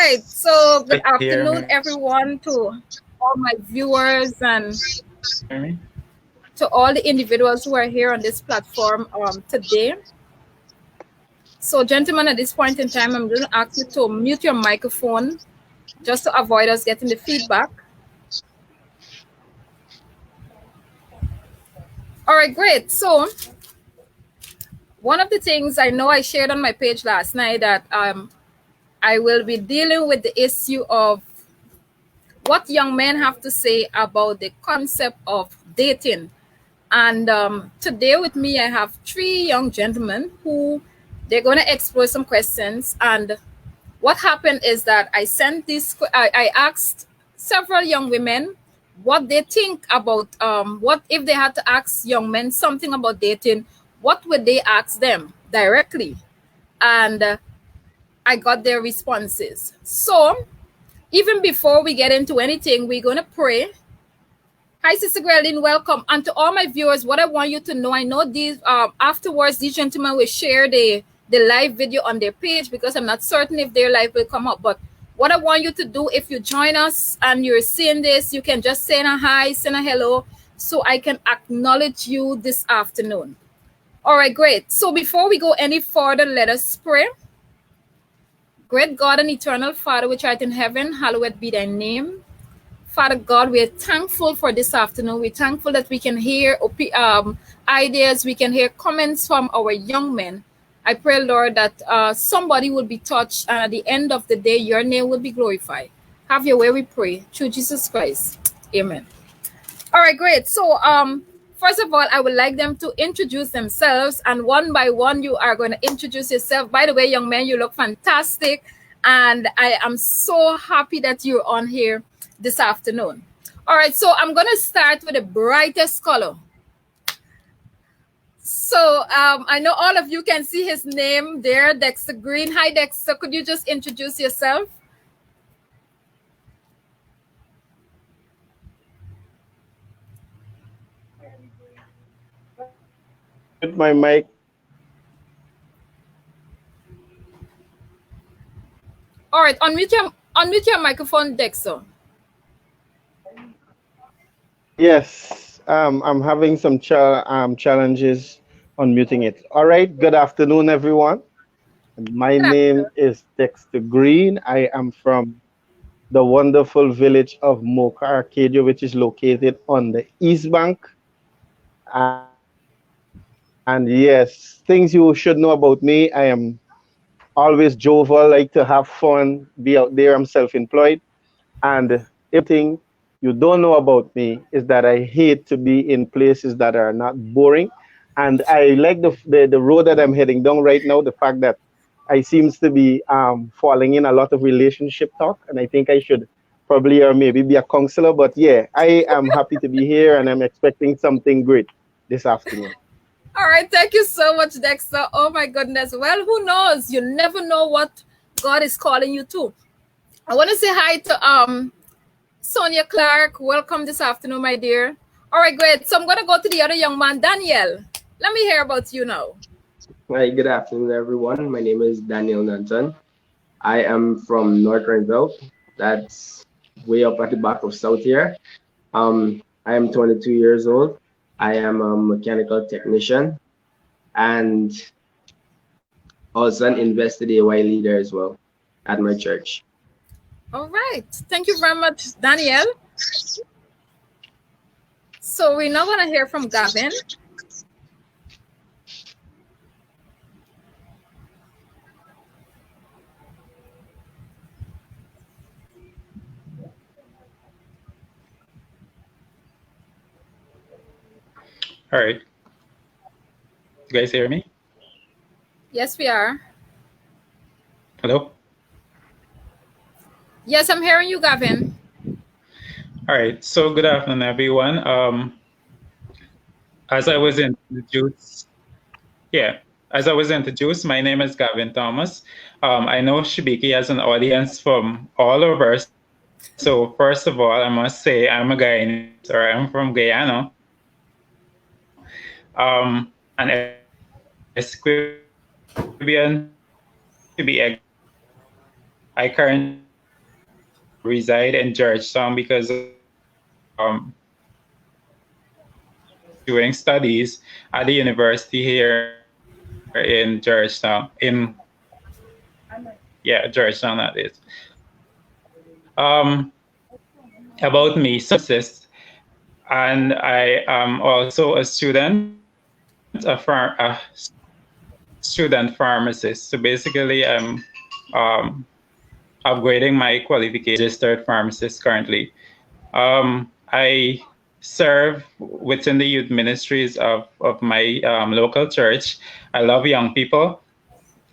right. So good Hear afternoon, me? everyone, to all my viewers and Hear me? to all the individuals who are here on this platform today. So, gentlemen, at this point in time, I'm going to ask you to mute your microphone just to avoid us getting the feedback. All right, great. So, one of the things I know I shared on my page last night that I will be dealing with the issue of what young men have to say about the concept of dating. And today with me, I have three young gentlemen who they're going to explore some questions. And what happened is that I asked several young women what they think about what if they had to ask young men something about dating, what would they ask them directly? And I got their responses. So even before we get into anything, we're going to pray. Hi, Sister Geraldine, welcome. And to all my viewers, what I want you to know, I know these afterwards, these gentlemen will share the live video on their page because I'm not certain if their live will come up. But what I want you to do, if you join us and you're seeing this, you can just send a hi, send a hello, so I can acknowledge you this afternoon. All right, great. So before we go any further, let us pray. Great God and eternal Father, which art in heaven, hallowed be thy name. Father God, we're thankful for this afternoon. We're thankful that we can hear ideas, we can hear comments from our young men. I pray, Lord, that somebody will be touched, and at the end of the day, your name will be glorified. Have your way, we pray, through Jesus Christ. Amen. All right, great. So, first of all, I would like them to introduce themselves, and one by one, you are going to introduce yourself. By the way, young man, you look fantastic, and I am so happy that you're on here this afternoon. All right, so I'm going to start with the brightest color. So I know all of you can see his name there, Dexter Greene. Hi, Dexter. Could you just introduce yourself? With my mic. All right, unmute your microphone, Dexter. Yes, I'm having some challenges on muting it. All right, good afternoon, everyone. My Good name afternoon. is Dexter Greene. I am from the wonderful village of Mocha Arcadia, which is located on the East Bank. And yes, things you should know about me. I am always jovial, like to have fun, be out there. I'm self-employed. And thing you don't know about me is that I hate to be in places that are not boring. And I like the road that I'm heading down right now, the fact that I seems to be falling in a lot of relationship talk. And I think I should probably or maybe be a counselor. But yeah, I am happy to be here and I'm expecting something great this afternoon. All right, thank you so much, Dexter. Oh my goodness. Well, who knows? You never know what God is calling you to. I want to say hi to Sonia Clark. Welcome this afternoon, my dear. All right, great. So I'm going to go to the other young man, Daniel. Let me hear about you now. Hi, good afternoon, everyone. My name is Daniel Nanton. I am from North Renville. That's way up at the back of South here. I am 22 years old. I am a mechanical technician and also an Invested AY leader as well at my church. All right. Thank you very much, Daniel. So we're now going to hear from Gavin. All right. You guys hear me? Yes, we are. Hello? Yes, I'm hearing you, Gavin. All right. So good afternoon, everyone. As I was introduced, my name is Gavin Thomas. I know Shibiki has an audience from all over. So first of all, I must say I'm a Guyanese, or I'm from Guyana. And Caribbean to be. I currently reside in Georgetown because I was doing studies at the university here in Georgetown. Georgetown that is. Um, about me, so and I am also a student, a student pharmacist. So basically, I'm um, upgrading my qualification, registered pharmacist currently. I serve within the youth ministries of my local church. I love young people.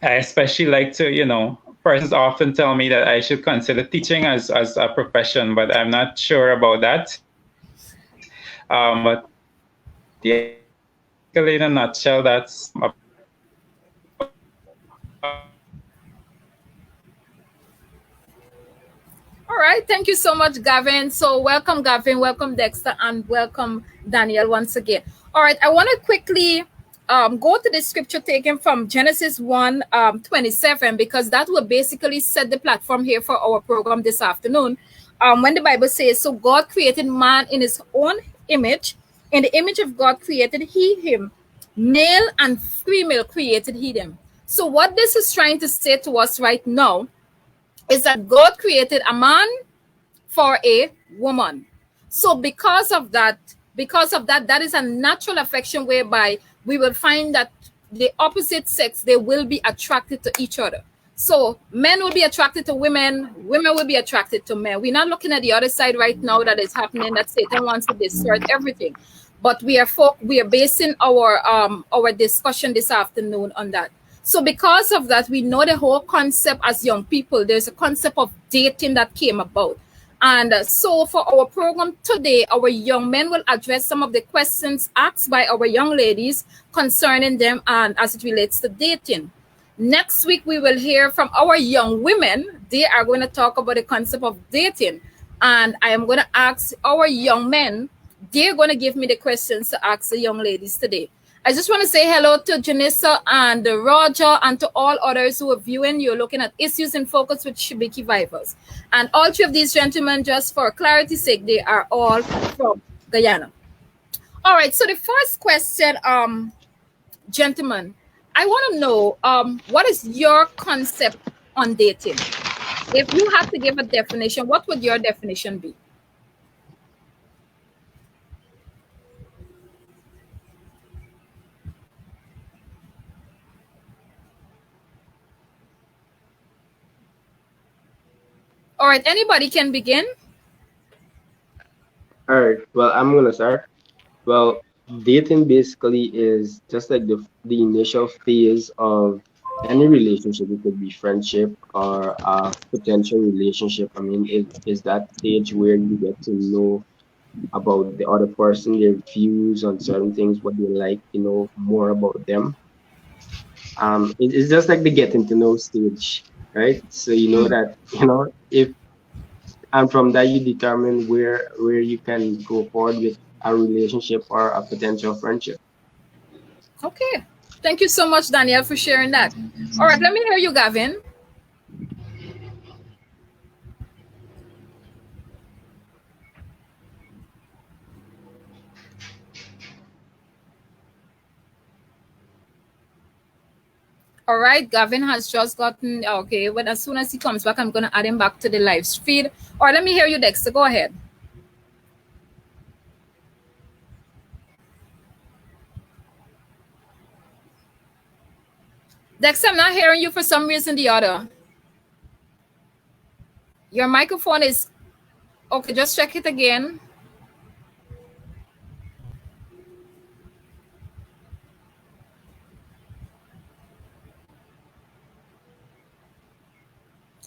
I especially like to, persons often tell me that I should consider teaching as a profession, but I'm not sure about that. But yeah, basically in a nutshell, that's All right, thank you so much, Gavin. So, welcome, Gavin, welcome, Dexter, and welcome, Daniel, once again. All right, I want to quickly go to the scripture taken from Genesis 1 27, because that will basically set the platform here for our program this afternoon. When the Bible says, so God created man in his own image, in the image of God created he him, male and female created he them. So, what this is trying to say to us right now is that God created a man for a woman. So because of that, that is a natural affection whereby we will find that the opposite sex, they will be attracted to each other. So men will be attracted to women, women will be attracted to men. We're not looking at the other side right now that is happening, that Satan wants to distort everything. But we are basing our discussion this afternoon on that. So because of that, we know the whole concept as young people, there's a concept of dating that came about. And so for our program today, our young men will address some of the questions asked by our young ladies concerning them and as it relates to dating. Next week, we will hear from our young women. They are going to talk about the concept of dating. And I am going to ask our young men, they're going to give me the questions to ask the young ladies today. I just want to say hello to Janissa and Roger and to all others who are viewing. You're looking at Issues in Focus with Shibiki Vivers. And all three of these gentlemen, just for clarity's sake, they are all from Guyana. All right, so the first question, gentlemen, I want to know what is your concept on dating? If you had to give a definition, what would your definition be? All right, anybody can begin. All right. Well, I'm gonna start. Well, dating basically is just like the initial phase of any relationship. It could be friendship or a potential relationship. I mean, it is that stage where you get to know about the other person, their views on certain things, what they like, more about them. It's just like the getting to know stage, right? So you know Mm, that, if and from that you determine where you can go forward with a relationship or a potential friendship. okay. Thank you so much, Danielle, for sharing that. All right, let me hear you, Gavin. All right, Gavin has just gotten okay. When as soon as he comes back, I'm gonna add him back to the live feed. All right, let me hear you, Dexter. Go ahead. Dexter, I'm not hearing you for some reason or the other. Your microphone is okay. Just check it again.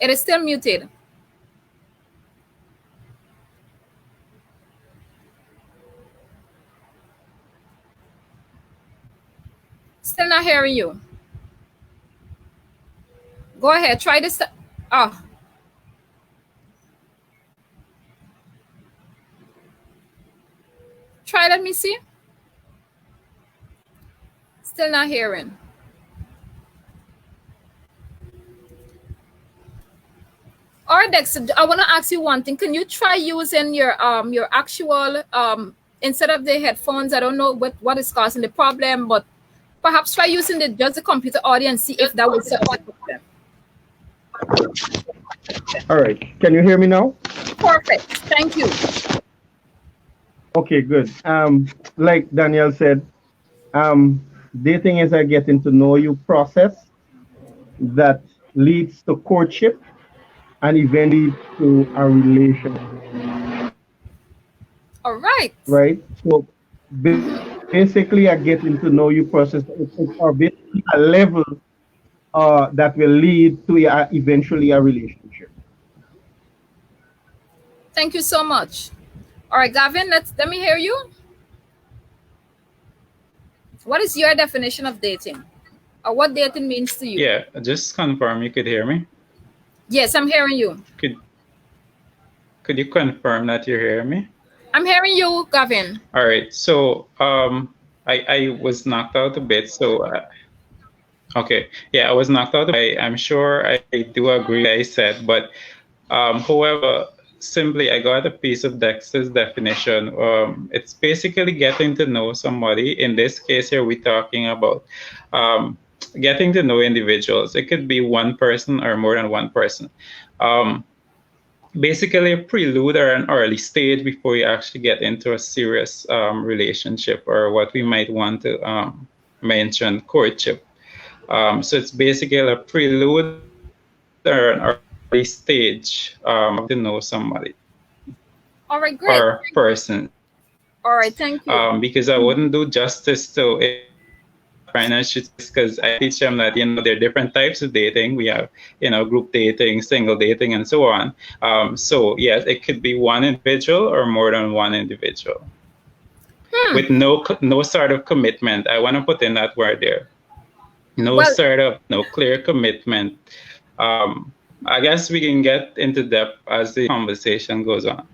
It is still muted. Still not hearing you. Go ahead. Try this. Oh, try. Let me see. Still not hearing. All right, Dexter, I want to ask you one thing. Can you try using your actual instead of the headphones? I don't know what is causing the problem, but perhaps try using just the computer audio and see if that will solve the problem. All right. Can you hear me now? Perfect. Thank you. Okay, good. Like Daniel said, dating is a getting to know you process that leads to courtship and eventually leads to a relationship, All right. right? So basically, a getting to know you process, or basically a level that will lead to eventually a relationship. Thank you so much. All right, Gavin, let me hear you. What is your definition of dating? Or what dating means to you? Yeah, just confirm you could hear me. Yes, I'm hearing you. Could you confirm that you hear me? I'm hearing you, Gavin. All right. So I was knocked out a bit. So okay, yeah, I was knocked out. I'm sure I do agree. I said, but however, simply I got a piece of Dexter's definition. It's basically getting to know somebody. In this case here, we're talking about getting to know individuals. It could be one person or more than one person. Um, Basically a prelude or an early stage before you actually get into a serious relationship, or what we might want to mention courtship. So it's basically a prelude or an early stage to know somebody All right, or great. persons. All right, thank you. Because I wouldn't do justice to if I was to try and analyze, because I teach them that there are different types of dating. We have group dating, single dating, and so on. So yes, it could be one individual or more than one individual with no sort of commitment. I want to put in that word there. No Well, sort of no clear commitment. I guess we can get into depth as the conversation goes on.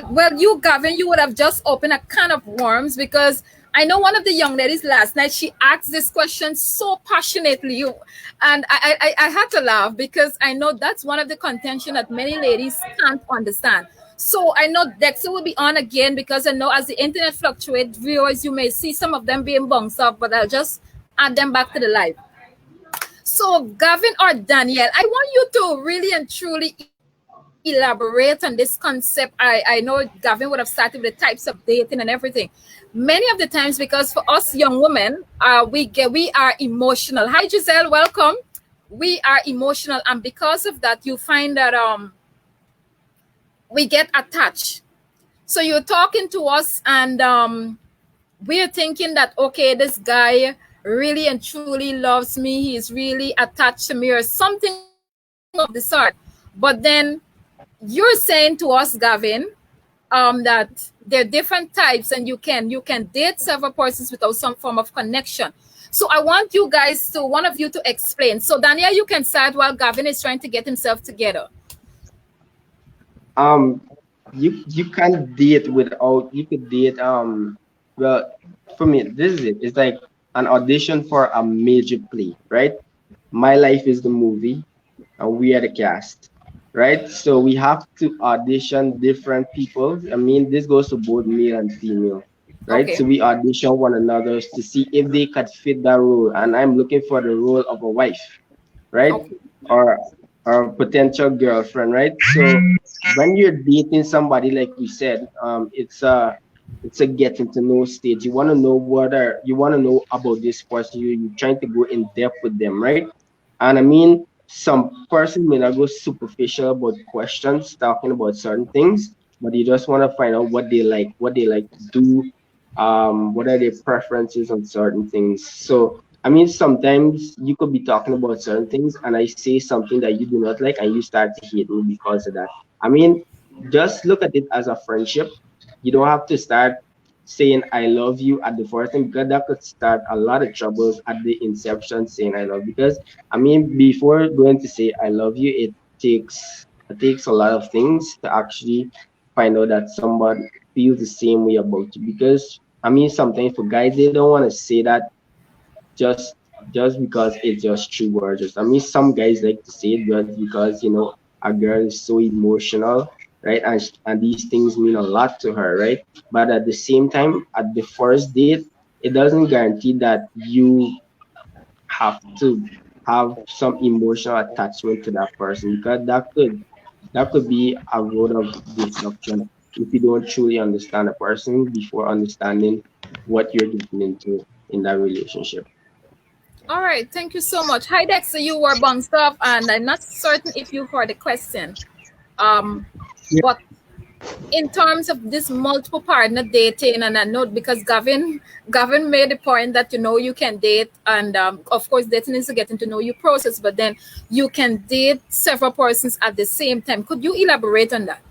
well, you, Gavin, you would have just opened a can of worms because I know one of the young ladies last night. She asked this question so passionately, and I had to laugh because I know that's one of the contention that many ladies can't understand. So I know Dexter will be on again because I know as the internet fluctuates, viewers, you may see some of them being bounced off, but I'll just add them back to the live. So, Gavin or Danielle, I want you to really and truly elaborate on this concept. I know Gavin would have started with the types of dating and everything. Many of the times, because for us young women, we are emotional. Hi, Giselle, welcome. We are emotional, and because of that, you find that we get attached. So you're talking to us, and we're thinking that okay, this guy really and truly loves me. He's really attached to me, or something of the sort. But then you're saying to us, Gavin, that there are different types, and you can date several persons without some form of connection. So I want you guys to one of you to explain. So Daniel, you can start while Gavin is trying to get himself together. Um, you can't date without. You could date. Well, for me, this is it. It's like an audition for a major play, right? My life is the movie, and we are the cast, right? So we have to audition different people. I mean, this goes to both male and female, right? Okay. So we audition one another to see if they could fit that role. And I'm looking for the role of a wife, right? Okay. Or or potential girlfriend, right? So when you're dating somebody, like we said, it's a getting to know stage. You want to know you want to know about this person. You're trying to go in depth with them, right? And I mean, some person may not go superficial about questions, talking about certain things, but you just want to find out what they like to do, what are their preferences on certain things. So I mean, sometimes you could be talking about certain things, and I say something that you do not like, and you start to hate me because of that. I mean, just look at it as a friendship. You don't have to start saying I love you at the first time, because that could start a lot of troubles at the inception saying I love you. Because I mean, before going to say I love you, it takes a lot of things to actually find out that somebody feels the same way about you. Because I mean, sometimes for guys, they don't want to say that just just because it's just 3 words. I mean, some guys like to say it just because a girl is so emotional, right? And these things mean a lot to her, right? But at the same time, at the first date, it doesn't guarantee that you have to have some emotional attachment to that person, because that could be a road of disruption if you don't truly understand a person before understanding what you're getting into in that relationship. All right, thank you so much. Hi, Dexter. You were bounced off, and I'm not certain if you heard the question. Um, but in terms of this multiple partner dating, and I know because Gavin made the point that you can date, and of course dating is a getting to know you process, but then you can date several persons at the same time. Could you elaborate on that?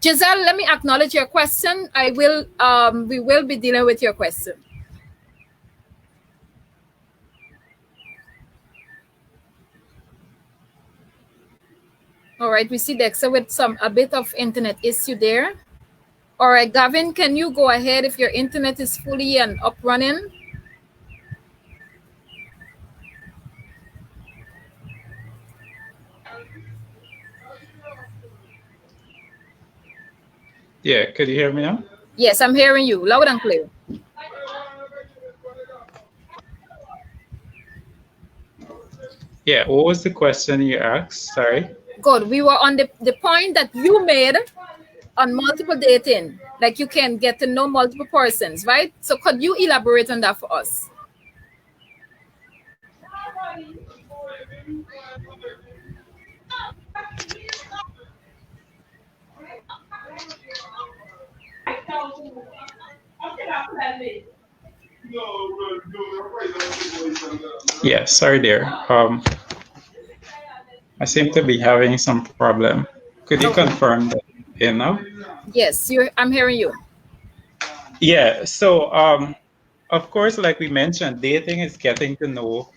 Giselle, let me acknowledge your question. We will be dealing with your question. All right, we see Dexter with a bit of internet issue there. All right, Gavin, can you go ahead if your internet is fully and up running? Yeah, could you hear me now? Yes, I'm hearing you loud and clear. Yeah, what was the question you asked? Sorry. Good. We were on the point that you made on multiple dating. Like you can get to know multiple persons, right? So could you elaborate on that for us? Yeah, sorry there. I seem to be having some problem. Could you Okay. confirm that now? Yes, I'm hearing you. Yeah, so of course, like we mentioned, dating is getting to know,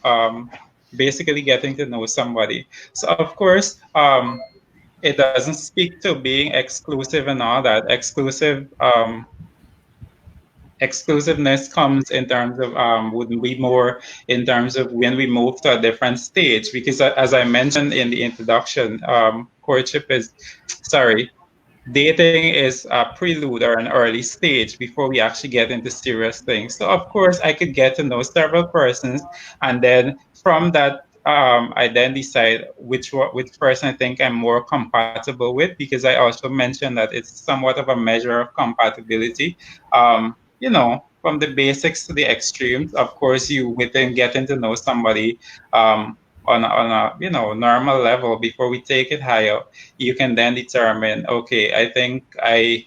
basically getting to know somebody. So of course, it doesn't speak to being exclusive and all that. Exclusiveness comes in terms of would be more in terms of when we move to a different stage, because as I mentioned in the introduction, courtship is sorry dating is a prelude or an early stage before we actually get into serious things. So of course I could get to know several persons, and then from that I then decide which person I think I'm more compatible with, because I also mentioned that it's somewhat of a measure of compatibility. From the basics to the extremes. Of course, you within getting to know somebody on a normal level before we take it higher, you can then determine, okay, I think I'm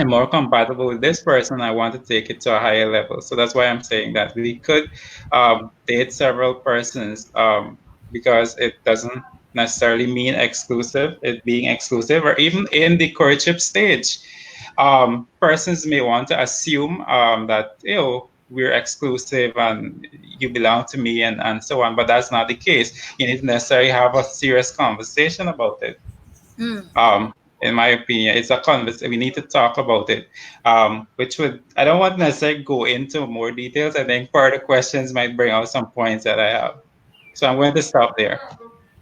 more compatible with this person. I want to take it to a higher level. So that's why I'm saying that we could date several persons, because it doesn't necessarily mean exclusive, it being exclusive, or even in the courtship stage. Persons may want to assume that, we're exclusive and you belong to me, and so on, but that's not the case. You need to necessarily have a serious conversation about it. Mm. In my opinion, it's a conversation. We need to talk about it. I don't want to necessarily go into more details. I think further questions might bring out some points that I have. So I'm going to stop there.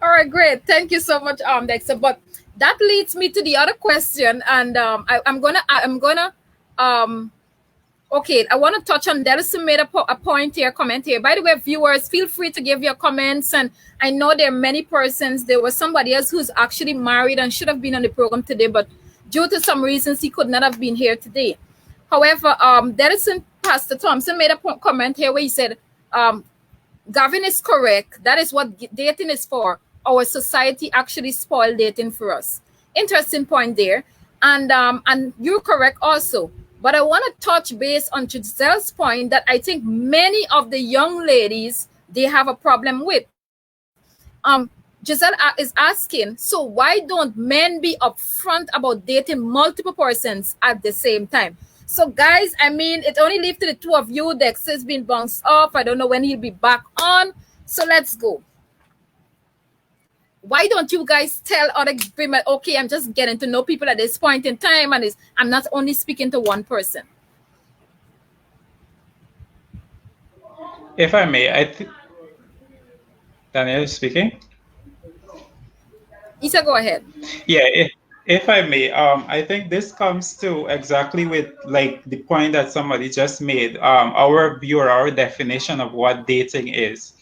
All right, great. Thank you so much, Dexter. But that leads me to the other question, and um, okay, I want to touch on Delson made a point here, comment here. By the way, viewers, feel free to give your comments. And I know there are many persons. There was somebody else who's actually married and should have been on the program today, but due to some reasons, he could not have been here today. However, Delson Pastor Thompson made a comment here where he said, Gavin is correct. That is what dating is for. Our society actually spoiled dating for us. Interesting point there. And you're correct also. But I want to touch base on Giselle's point that I think many of the young ladies they have a problem with. Giselle is asking, so why don't men be upfront about dating multiple persons at the same time? So guys, I mean, it only leaves to the two of you. Dexter's been bounced off. I don't know when he'll be back on. So let's go. Why don't you guys tell other women, okay, I'm just getting to know people at this point in time, and I'm not only speaking to one person. If I may, Daniel speaking. Isa, go ahead. Yeah, if I may, I think this comes to exactly with like the point that somebody just made. Our view or our definition of what dating is.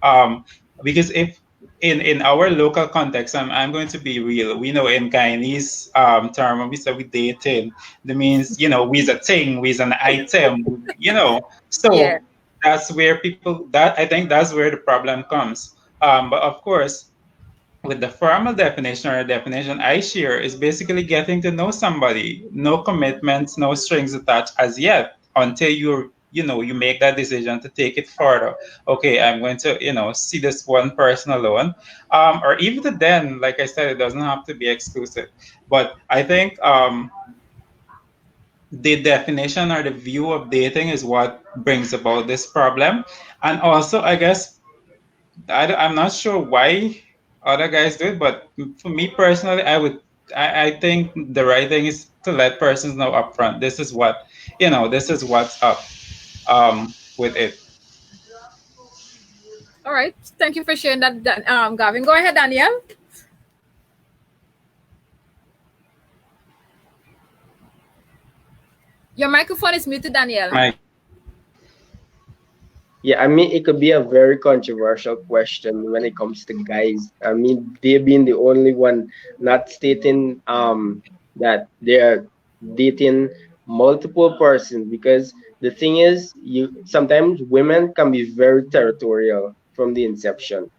Um, because if in our local context, I'm going to be real. We know in Guyanese term when we say we dating, that means we's a thing, we's an item, Yeah. So that's where people that I think that's where the problem comes. But of course with the formal definition or definition I share is basically getting to know somebody. No commitments, no strings attached as yet until you make that decision to take it further. Okay, I'm going to see this one person alone, or even then, like I said, it doesn't have to be exclusive. But I think the definition or the view of dating is what brings about this problem, and also I guess I'm not sure why other guys do it, but for me personally, I think the right thing is to let persons know upfront. This is what's up with it. All right. Thank you for sharing that, Gavin. Go ahead, Danielle. Your microphone is muted, Danielle. My Yeah, I mean, it could be a very controversial question when it comes to guys. I mean, they being the only one not stating that they're dating multiple persons, because the thing is, you sometimes women can be very territorial from the inception,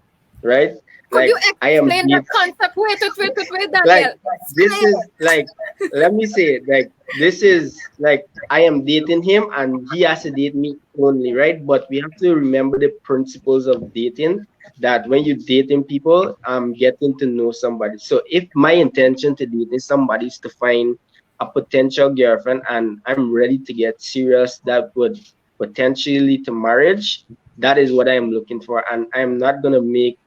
right? Could you Like I am explain that concept? Wait, like Danielle. this Explain. is like, let me say it, like this is like I am dating him and he has to date me only, right? But we have to remember the principles of dating, that when you're dating people, getting to know somebody. So if my intention to dating somebody is to find a potential girlfriend and I'm ready to get serious, that would potentially lead to marriage, that is what I am looking for. And I'm not gonna make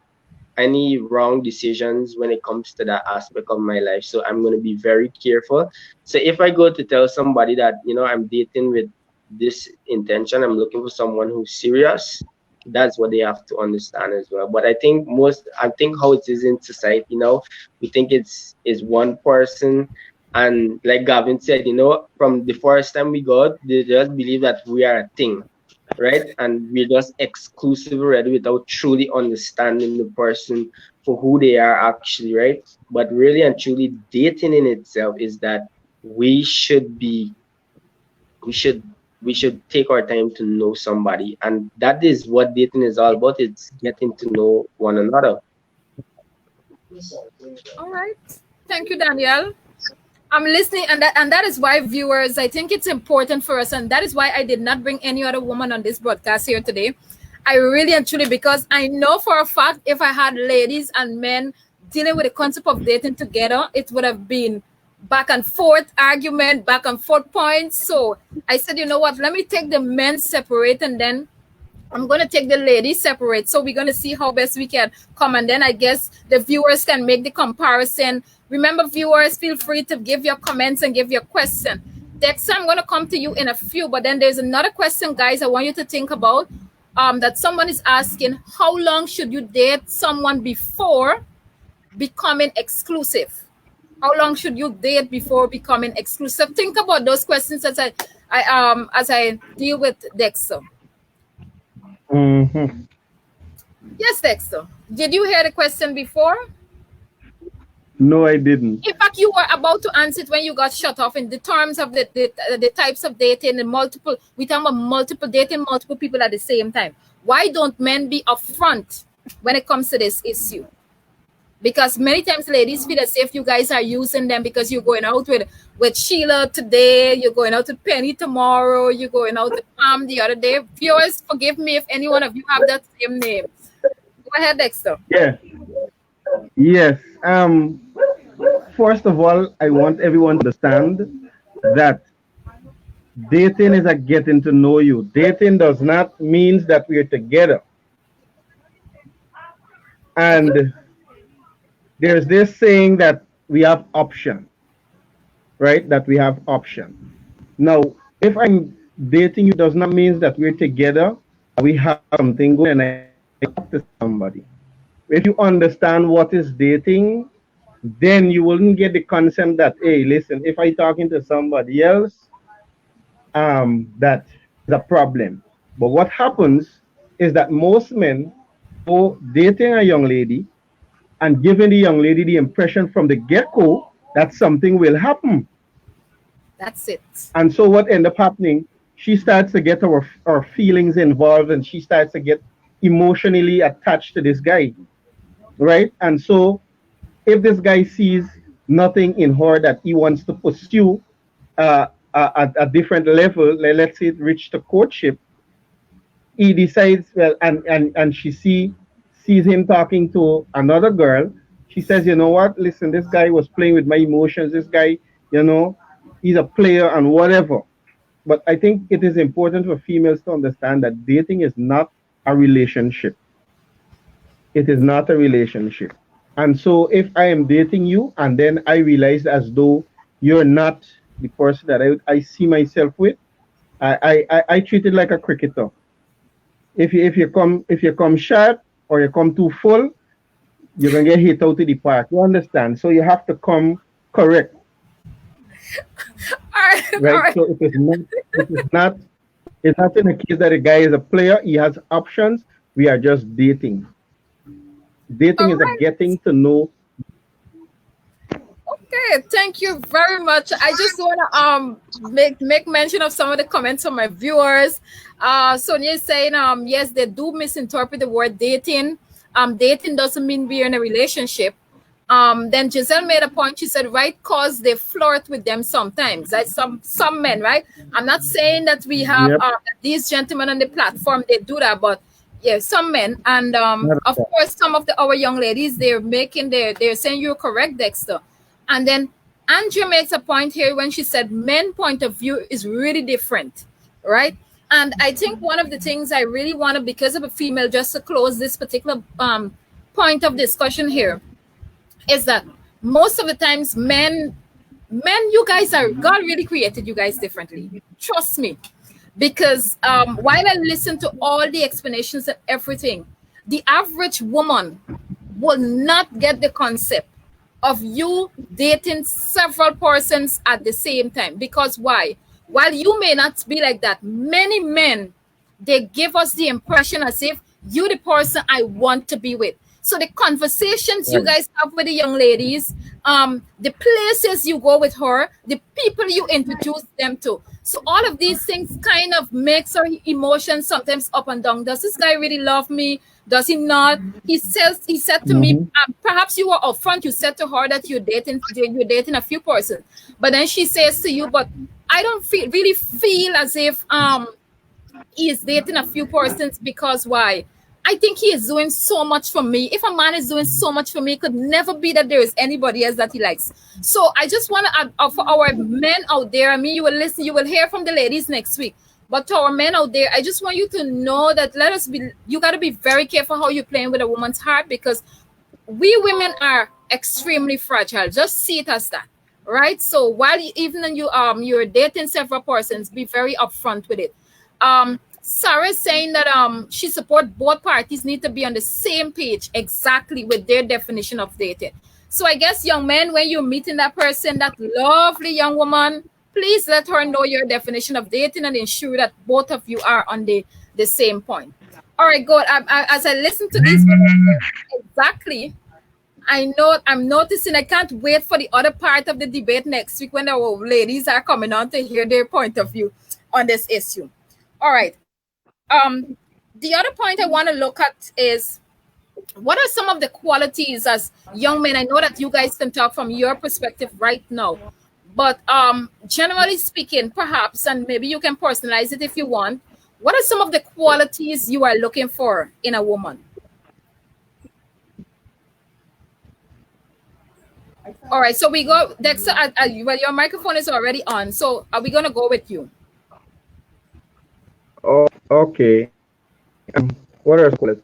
any wrong decisions when it comes to that aspect of my life. So I'm going to be very careful. So if I go to tell somebody that, I'm dating with this intention, I'm looking for someone who's serious, that's what they have to understand as well. But I think how it is in society now, we think it's is one person. And like Gavin said, from the first time we got, they just believe that we are a thing, right? And we're just exclusive already without truly understanding the person for who they are actually, right? But really and truly, dating in itself is that we should be, we should, we should take our time to know somebody, and that is what dating is all about. It's getting to know one another. All right. Thank you, Danielle. I'm listening, and that is why viewers, I think it's important for us, and that is why I did not bring any other woman on this broadcast here today. I really and truly, because I know for a fact if I had ladies and men dealing with the concept of dating together, it would have been back and forth argument, back and forth points. So I said, you know what? Let me take the men separate, and then I'm going to take the ladies separate. So we're going to see how best we can come. And then I guess the viewers can make the comparison. Remember, viewers, feel free to give your comments and give your question. Dexter, I'm going to come to you in a few. But then there's another question, guys, I want you to think about, that someone is asking, how long should you date someone before becoming exclusive? How long should you date before becoming exclusive? Think about those questions as I deal with Dexter. Hmm. Yes, Dexter. Did you hear the question before? No, I didn't. In fact, you were about to answer it when you got shut off in the terms of the types of dating, the multiple. We talk about multiple dating, multiple people at the same time. Why don't men be upfront when it comes to this issue? Because many times ladies feel as if you guys are using them because you're going out with Sheila today, you're going out with Penny tomorrow, you're going out with Pam the other day. Viewers, forgive me if any one of you have that same name. Go ahead, Dexter. Yeah. Yes. First of all, I want everyone to understand that dating is a getting to know you. Dating does not mean that we're together. And there's this saying that we have option, right? That we have option. Now, if I'm dating you, does not mean that we're together. we have something going and I talk to somebody. If you understand what is dating, then you wouldn't get the concept that, hey, listen, if I talking to somebody else, that is a problem. But what happens is that most men go dating a young lady and giving the young lady the impression from the get-go that something will happen. That's it. And so what end up happening, she starts to get her feelings involved and she starts to get emotionally attached to this guy, right? And so if this guy sees nothing in her that he wants to pursue at a different level, like let's say it reached the courtship, he decides, well, and she sees him talking to another girl. She says, you know what, listen, this guy was playing with my emotions, this guy, you know, he's a player and whatever. But I think it is important for females to understand that dating is not a relationship. It is not a relationship. And so if I am dating you and then I realize as though you're not the person that I see myself with, I treat it like a cricketer. If you come short or you come too full, you're gonna get hit out to the park. You understand? So you have to come correct, All right, all right? right. So it is not in the case that a guy is a player, he has options. We are just dating. All Dating is a right. getting to know. Okay, thank you very much. I just want to make mention of some of the comments from my viewers. Sonia is saying yes, they do misinterpret the word dating. Dating doesn't mean we're in a relationship. Then Giselle made a point. She said, right, cause they flirt with them sometimes. Like some men, right? I'm not saying that we have Yep. these gentlemen on the platform, they do that, but yeah, some men, and Not of at course some of our young ladies, they're saying you're correct, Dexter. And then Andrea makes a point here when she said men point of view is really different, right? And I think one of the things I really want to, because of a female, just to close this particular point of discussion here, is that most of the times men, you guys are, God really created you guys differently, trust me. Because while I listen to all the explanations and everything, the average woman will not get the concept of you dating several persons at the same time. Because why? While you may not be like that, many men, they give us the impression as if you the person I want to be with. So the conversations you right. guys have with the young ladies, the places you go with her, the people you introduce them to. So all of these things kind of makes our emotions sometimes up and down. Does this guy really love me? Does he not? He said to me, Mm-hmm. perhaps you were upfront. You said to her that you're dating a few persons, but then she says to you, but I don't really feel as if he is dating a few persons. Because why? I think he is doing so much for me. If a man is doing so much for me, it could never be that there is anybody else that he likes. So I just want to add for our men out there. I mean, you will listen, you will hear from the ladies next week. But to our men out there, I just want you to know that you got to be very careful how you're playing with a woman's heart, because we women are extremely fragile. Just see it as that, right? So while even when you're dating several persons, be very upfront with it. Sarah's saying that she support both parties need to be on the same page exactly with their definition of dating. So I guess young men, when you're meeting that person, that lovely young woman, please let her know your definition of dating and ensure that both of you are on the same point. All right, good. As I listen to these women, exactly, I know I'm noticing. I can't wait for the other part of the debate next week when our ladies are coming on to hear their point of view on this issue. All right. The other point I want to look at is, what are some of the qualities as young men? I know that you guys can talk from your perspective right now, but generally speaking, perhaps, and maybe you can personalize it if you want. What are some of the qualities you are looking for in a woman? All right, so we go, Dexter. Well, your microphone is already on, so are we gonna go with you? Oh, okay. What are qualities?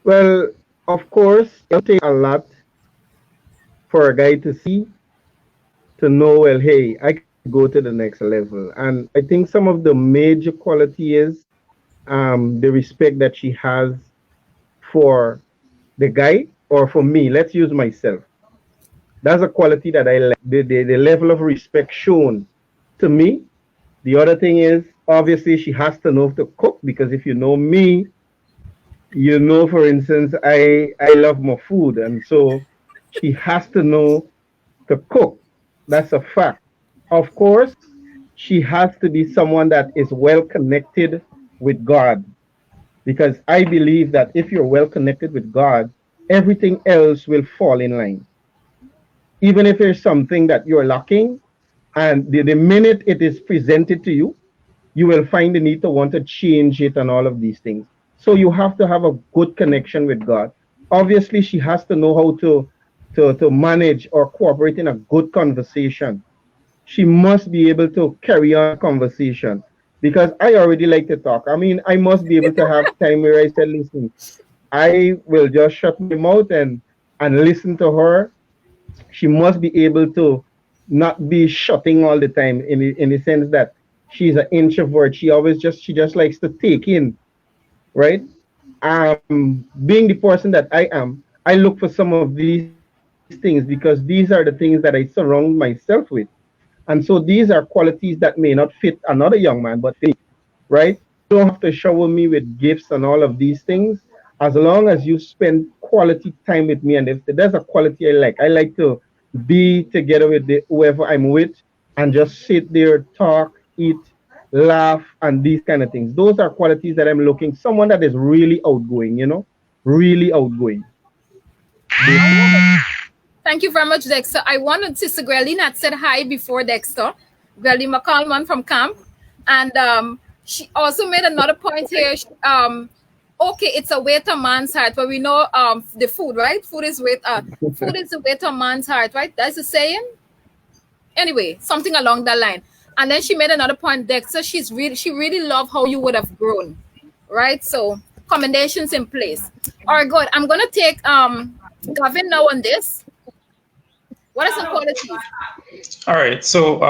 Well, of course, it'll take a lot for a guy to see, to know, well, hey, I can go to the next level. And I think some of the major quality is the respect that she has for the guy or for me. Let's use myself. That's a quality that I like. The level of respect shown to me. The other thing is obviously she has to know to cook because if you know me, you know, for instance, I love more food, and so she has to know to cook. That's a fact. Of course, she has to be someone that is well connected with God because I believe that if you're well connected with God, everything else will fall in line. Even if there's something that you're lacking, and the minute it is presented to you, you will find the need to want to change it and all of these things. So you have to have a good connection with God. Obviously, she has to know how to manage or cooperate in a good conversation. She must be able to carry on a conversation because I already like to talk. I mean, I must be able to have time where I say, listen, I will just shut my mouth and listen to her. She must be able to not be shutting all the time in the sense that she's an introvert. She just likes to take in, right? Being the person that I am, I look for some of these things because these are the things that I surround myself with. And so these are qualities that may not fit another young man, but fit me, right? You don't have to shower me with gifts and all of these things. As long as you spend quality time with me, and if there's a quality I like to be together with whoever I'm with and just sit there, talk, eat, laugh, and these kind of things. Those are qualities that I'm looking. Someone that is really outgoing, really outgoing. All right. Thank you very much, Dexter. I wanted Sister Greline had said hi before Dexter. Greline McCallman from camp. And she also made another point here. Okay, it's a waiter man's heart, but we know the food, right? Food is a waiter man's heart, right? That's the saying. Anyway, something along that line. And then she made another point, Dexter. She really loved how you would have grown, right? So commendations in place. All right, good. I'm gonna take Gavin now on this. What are some qualities? All right. So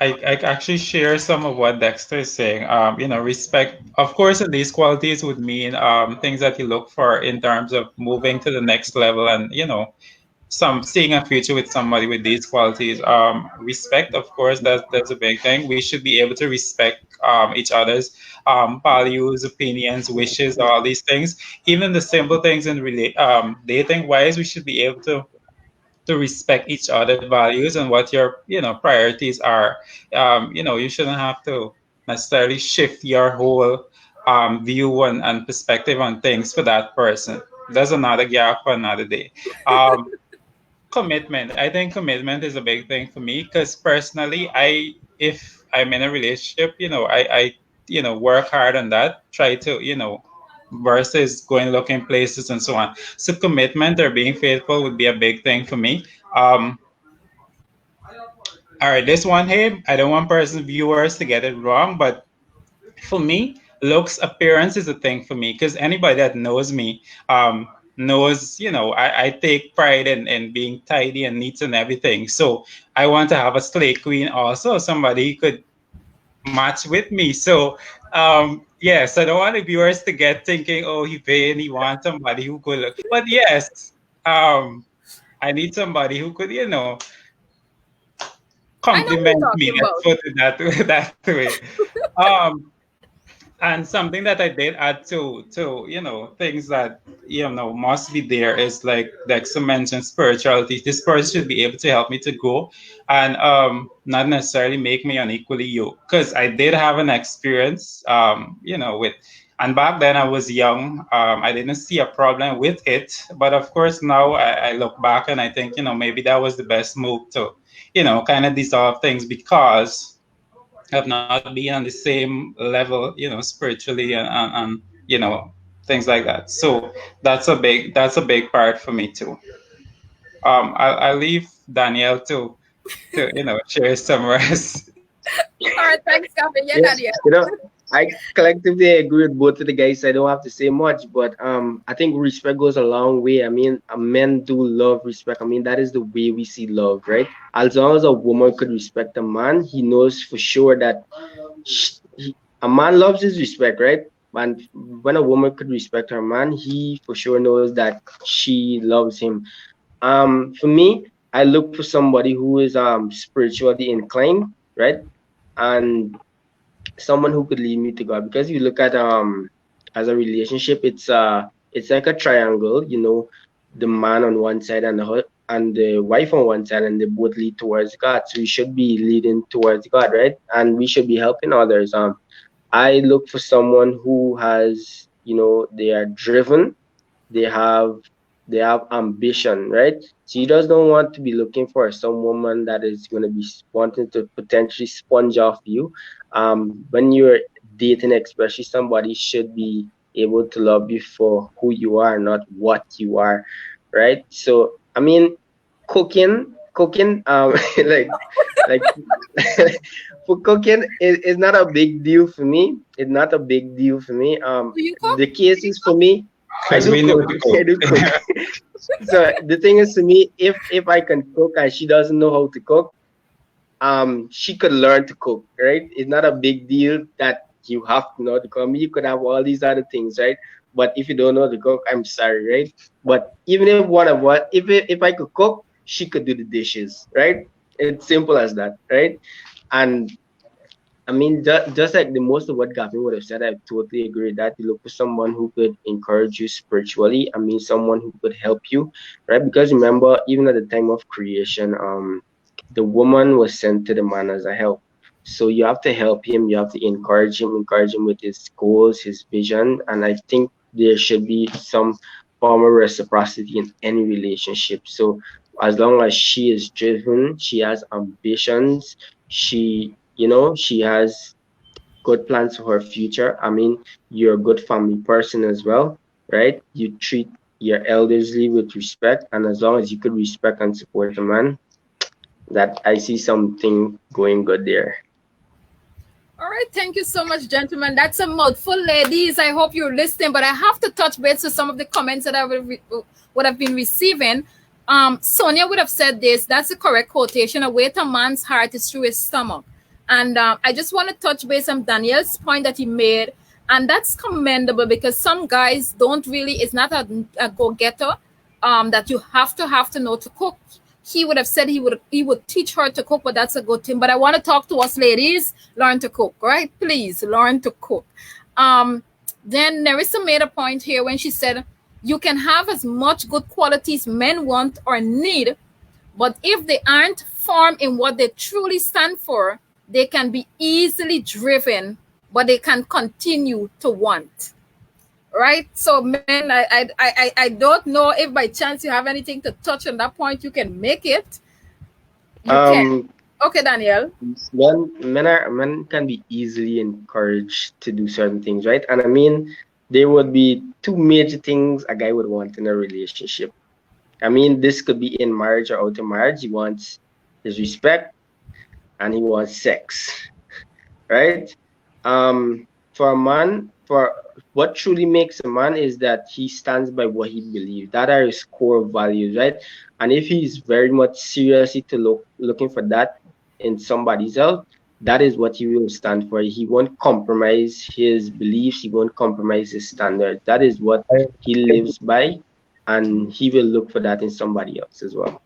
I actually share some of what Dexter is saying. Respect, of course, and these qualities would mean things that you look for in terms of moving to the next level and, some seeing a future with somebody with these qualities. Respect, of course, that's a big thing. We should be able to respect each other's values, opinions, wishes, all these things. Even the simple things in dating wise, we should be able to respect each other's values and what your priorities are. You shouldn't have to necessarily shift your whole view and perspective on things for that person. That's another gap for another day. Commitment. I think commitment is a big thing for me because personally, if I'm in a relationship, I work hard on that. Try to versus going looking places and so on. So commitment or being faithful would be a big thing for me. Um, all right, this one here, I don't want person viewers to get it wrong, but for me, looks appearance is a thing for me because anybody that knows me knows, I take pride in being tidy and neat and everything. So I want to have a slay queen also, somebody who could match with me. So yes, I don't want the viewers to get thinking, oh, he wants somebody who could look. But yes, I need somebody who could, I know who you're compliment me. talking Let's about. put it that way. Um, and something that I did add to things that must be there is like Dexter mentioned spirituality. This person should be able to help me to grow and not necessarily make me unequally yoked. Because I did have an experience with, and back then I was young. I didn't see a problem with it, but of course now I look back and I think maybe that was the best move to kind of dissolve things because have not been on the same level, spiritually and things like that. So that's a big part for me too. I'll leave Danielle to share some rest. All right, thanks, Gavin. Yeah, Yes, Nadia. I collectively agree with both of the guys. I don't have to say much, but I think respect goes a long way. I mean, men do love respect. I mean, that is the way we see love, right? As long as a woman could respect a man, he knows for sure that a man loves his respect, right? And when a woman could respect her man, he for sure knows that she loves him. For me, I look for somebody who is spiritually inclined, right? And someone who could lead me to God. Because you look at as a relationship, it's like a triangle, you know, the man on one side and and the wife on one side, and they both lead towards God. So we should be leading towards God, right? And we should be helping others. I look for someone who has, you know, they are driven, they have they have ambition, right? So you just don't want to be looking for some woman that is going to be wanting to potentially sponge off you. When you're dating, especially, somebody should be able to love you for who you are, not what you are, right? So I mean, cooking, like like for cooking is not a big deal for me. It's not a big deal for me. Do you cook? The case is for me, I As do we know cook. to I cook. do cook. So the thing is, to me, if I can cook and she doesn't know how to cook, she could learn to cook, right? It's not a big deal that you have to know to cook. I mean, you could have all these other things, right? But if you don't know to cook, I'm sorry, right? But even if one of what if I could cook, she could do the dishes, right? It's simple as that, right? And I mean, just like the most of what Gavin would have said, I totally agree that you look for someone who could encourage you spiritually. I mean, someone who could help you, right? Because remember, even at the time of creation, the woman was sent to the man as a help. So you have to help him, you have to encourage him with his goals, his vision. And I think there should be some form of reciprocity in any relationship. So as long as she is driven, she has ambitions, she has good plans for her future. I mean, you're a good family person as well, right? You treat your elderly with respect, and as long as you could respect and support a man, that I see something going good there. All right, thank you so much, gentlemen. That's a mouthful, ladies. I hope you're listening, but I have to touch base with some of the comments that would have been receiving. Sonia would have said this. That's the correct quotation. A way to a man's heart is through his stomach. And I just want to touch base on Daniel's point that he made. And that's commendable because some guys don't really, it's not a go-getter that you have to know to cook. He would have said he would teach her to cook, but that's a good thing. But I want to talk to us ladies, learn to cook, right? Please learn to cook. Then Nerissa made a point here when she said you can have as much good qualities men want or need, but if they aren't formed in what they truly stand for, they can be easily driven, but they can continue to want. Right? So, men, I don't know if by chance you have anything to touch on that point. You can make it. You can. Um, Okay, Danielle. men can be easily encouraged to do certain things, right? And I mean, there would be two major things a guy would want in a relationship. I mean, this could be in marriage or out of marriage. He wants his respect and he wants sex, right? For a man, for what truly makes a man is that he stands by what he believes. That are his core values, right? And if he's very much seriously to looking for that in somebody else, that is what he will stand for. He won't compromise his beliefs. He won't compromise his standards. That is what he lives by, and he will look for that in somebody else as well.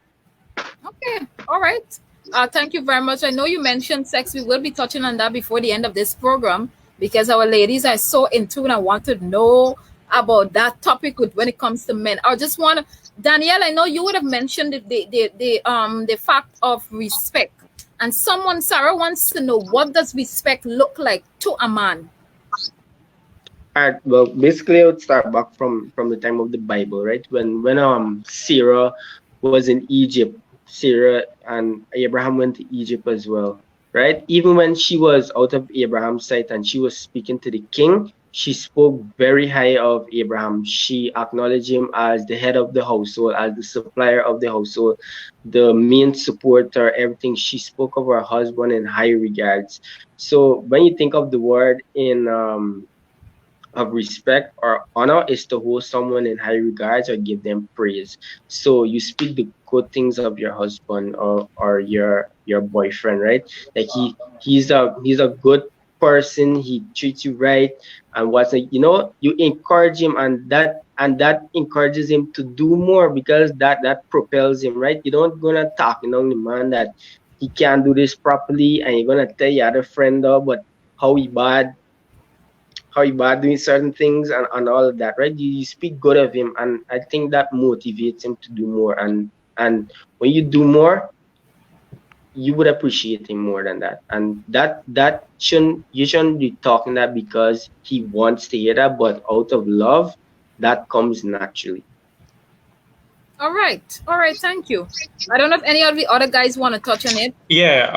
Okay. All right. Thank you very much. I know you mentioned sex. We will be touching on that before the end of this program because our ladies are so in tune. I want to know about that topic when it comes to men. I just want to, Danielle, I know you would have mentioned the fact of respect. And Sarah wants to know, what does respect look like to a man? All right. Well, basically, I would start back from the time of the Bible, right? When Sarah was in Egypt, Sarah and Abraham went to Egypt as well, right? Even when she was out of Abraham's sight and she was speaking to the king, she spoke very high of Abraham. She acknowledged him as the head of the household, as the supplier of the household, the main supporter, everything. She spoke of her husband in high regards. So when you think of the word in of respect or honor is to hold someone in high regards or give them praise. So you speak the good things of your husband or your boyfriend, right? Like he's a good person, he treats you right, and what's like, you know, you encourage him, and that encourages him to do more, because that propels him, right? You don't gonna talk, you know, the man that he can't do this properly, and you're gonna tell your other friend but how he bad, doing certain things, and all of that, right? You speak good of him, and I think that motivates him to do more. And when you do more, you would appreciate him more than that. And that shouldn't, you shouldn't be talking that because he wants to hear that, but out of love, that comes naturally. All right. All right. Thank you. I don't know if any of the other guys want to touch on it. Yeah,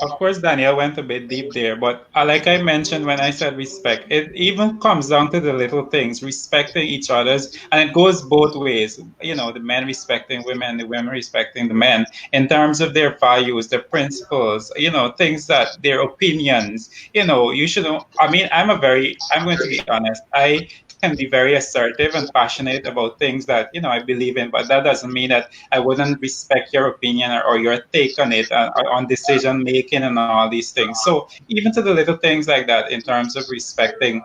of course, Daniel went a bit deep there, but like I mentioned when I said respect, it even comes down to the little things, respecting each other's, and it goes both ways. You know, the men respecting women, the women respecting the men in terms of their values, their principles, you know, things that their opinions. You know, you should. I mean, I'm going to be honest. I can be very assertive and passionate about things that, you know, I believe in, but that doesn't mean that I wouldn't respect your opinion or your take on it, or on decision making and all these things. So even to the little things like that, in terms of respecting,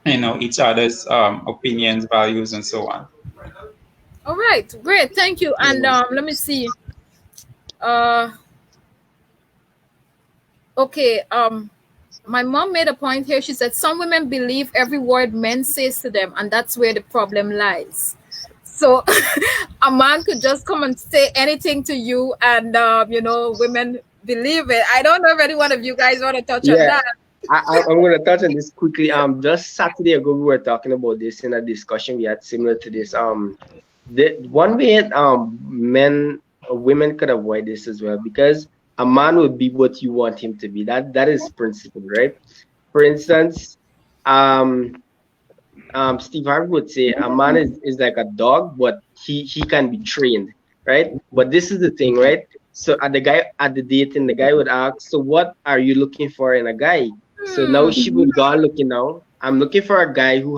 you know, each other's opinions, values, and so on. All right. Great. Thank you. And let me see. Uh, okay. My mom made a point here. She said some women believe every word men says to them, and that's where the problem lies. So a man could just come and say anything to you, and you know, women believe it. I don't know if any one of you guys want to touch on Yeah, that. I'm going to touch on this quickly. Just Saturday ago, we were talking about this in a discussion we had similar to this. The one way men women could avoid this as well, because a man will be what you want him to be. That is principle, right? For instance, um, Steve Harvey would say a man is like a dog, but he can be trained, right? But this is the thing, right? So at the guy at the date, and the guy would ask, "So what are you looking for in a guy?" So now she would go on looking now. I'm looking for a guy who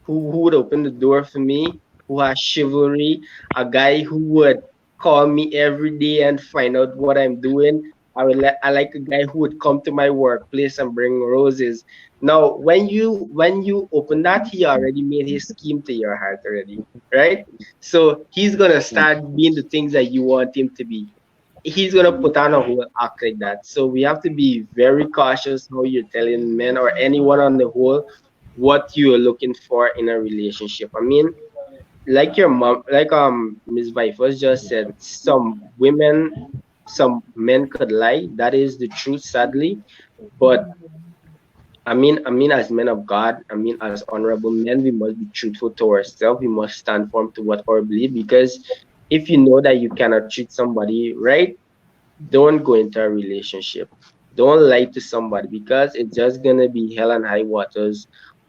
would open the door for me, who has chivalry, a guy who would call me every day and find out what I'm doing. I like a guy who would come to my workplace and bring roses. Now, when you open that, he already made his scheme to your heart already, right? So he's gonna start being the things that you want him to be. He's gonna put on a whole act like that. So we have to be very cautious how you're telling men or anyone on the whole what you're looking for in a relationship. I mean, like your mom, like Ms. Vifos just said, some men could lie. That is the truth, sadly. But I mean, as men of God, I mean, as honorable men, we must be truthful to ourselves. We must stand firm to what our belief. Because if you know that you cannot treat somebody right, don't go into a relationship. Don't lie to somebody, because it's just gonna be hell and high waters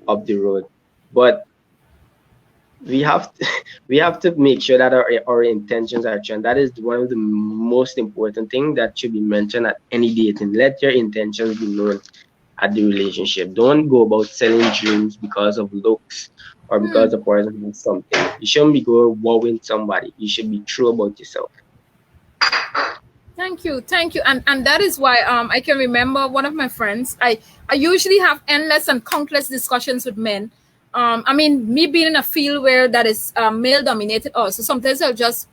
up the road. But we have to, we have to make sure that our intentions are true, and that is one of the most important thing that should be mentioned at any dating. Let your intentions be known at the relationship. Don't go about selling dreams because of looks or because the person has something. You shouldn't be going wowing somebody. You should be true about yourself. Thank you, and that is why I can remember one of my friends. I usually have endless and countless discussions with men. I mean, me being in a field where that is male dominated, also sometimes I'll just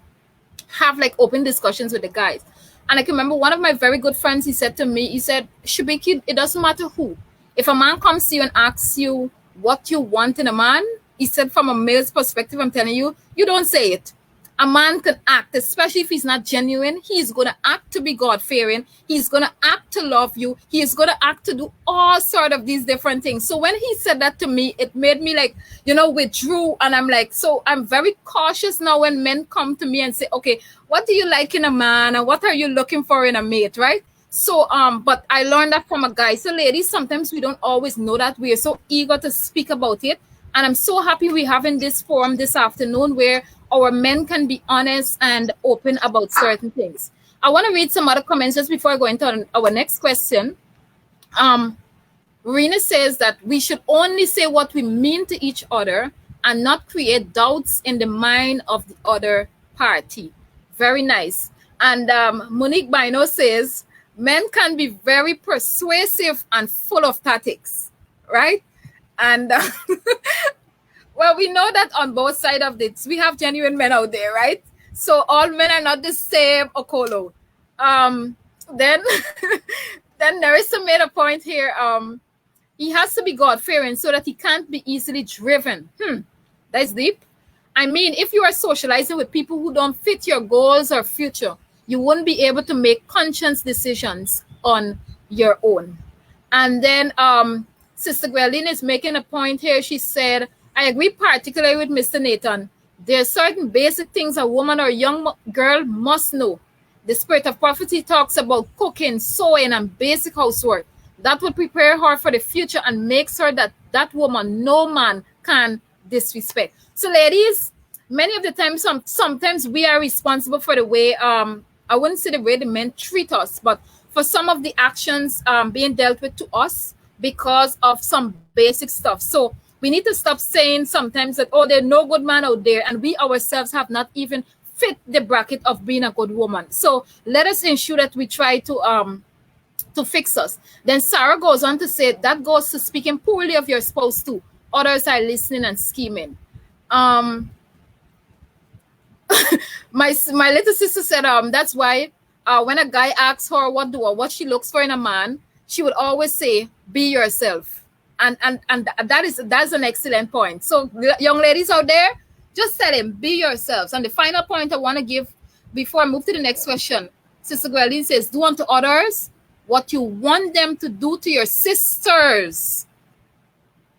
have like open discussions with the guys. And I can remember one of my very good friends. He said to me, he said, "Shubiki, it doesn't matter who. If a man comes to you and asks you what you want in a man," he said, "from a male's perspective, I'm telling you, you don't say it. A man can act, especially if he's not genuine. He's going to act to be God fearing. He's going to act to love you. He's going to act to do all sort of these different things." So when he said that to me, it made me like, you know, withdrew. And I'm like, so I'm very cautious now when men come to me and say, "Okay, what do you like in a man? And what are you looking for in a mate?" Right? So, but I learned that from a guy. So ladies, sometimes we don't always know that. We are so eager to speak about it. And I'm so happy we're having this forum this afternoon where our men can be honest and open about certain things. I want to read some other comments just before I go into our next question. Greene says that we should only say what we mean to each other and not create doubts in the mind of the other party. Very nice. And Monique Bino says, Men can be very persuasive and full of tactics, right? And well, we know that on both sides of this, we have genuine men out there, right? So all men are not the same, Okolo. Then then Nerissa made a point here. He has to be God-fearing so that he can't be easily driven. That's deep. I mean, if you are socializing with people who don't fit your goals or future, you wouldn't be able to make conscious decisions on your own. And then Sister Gweline is making a point here. She said, I agree particularly with Mr. Nathan. There are certain basic things a woman or young girl must know. The spirit of prophecy talks about cooking, sewing, and basic housework. That will prepare her for the future and makes her that woman no man can disrespect. So ladies, many of the times, sometimes we are responsible for the way, I wouldn't say the way the men treat us, but for some of the actions being dealt with to us because of some basic stuff. So we need to stop saying sometimes that, oh, there's no good man out there, and we ourselves have not even fit the bracket of being a good woman. So let us ensure that we try to fix us. Then Sarah goes on to say that goes to speaking poorly of your spouse too. Others are listening and scheming. My little sister said that's why when a guy asks her what she looks for in a man, she would always say, be yourself. And that's an excellent point. So young ladies out there, just tell him, be yourselves. And the final point I want to give before I move to the next question, Sister Gweline says, do unto others what you want them to do to your sisters.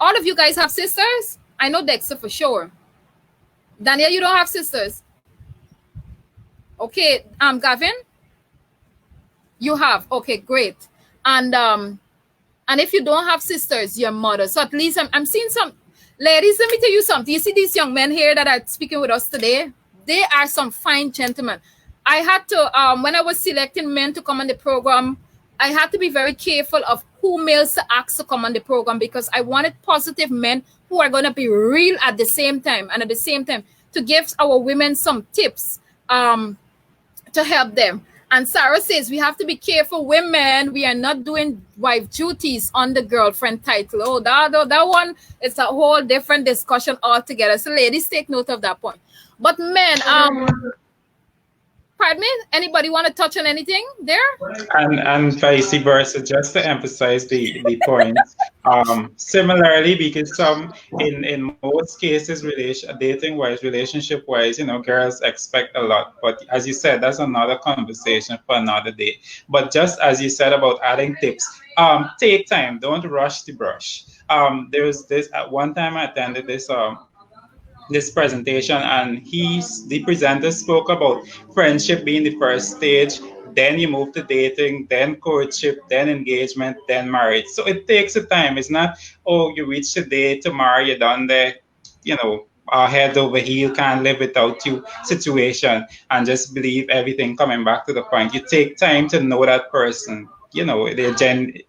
All of you guys have sisters? I know Dexter for sure. Daniel, you don't have sisters? Okay, Gavin? You have. Okay, great. And if you don't have sisters, your mother. So at least I'm seeing some ladies. Let me tell you something. You see these young men here that are speaking with us today? They are some fine gentlemen. I had to when I was selecting men to come on the program, I had to be very careful of who males to ask to come on the program because I wanted positive men who are going to be real at the same time, and at the same time to give our women some tips to help them. And Sarah says we have to be careful, women. We are not doing wife duties on the girlfriend title. Oh, that one is a whole different discussion altogether. So ladies, take note of that point. But men, pardon me, anybody want to touch on anything there? And vice versa, just to emphasize the point. Similarly, because some in most cases, dating wise, relationship wise, girls expect a lot. But as you said, that's another conversation for another day. But just as you said about adding tips, take time, don't rush the brush. There's this at one time I attended this presentation, and the presenter spoke about friendship being the first stage, then you move to dating, then courtship, then engagement, then marriage. So it takes a time. It's not, oh, you reach the day, tomorrow you're done there, head over heel, can't live without you situation, and just believe everything coming back to the point. You take time to know that person,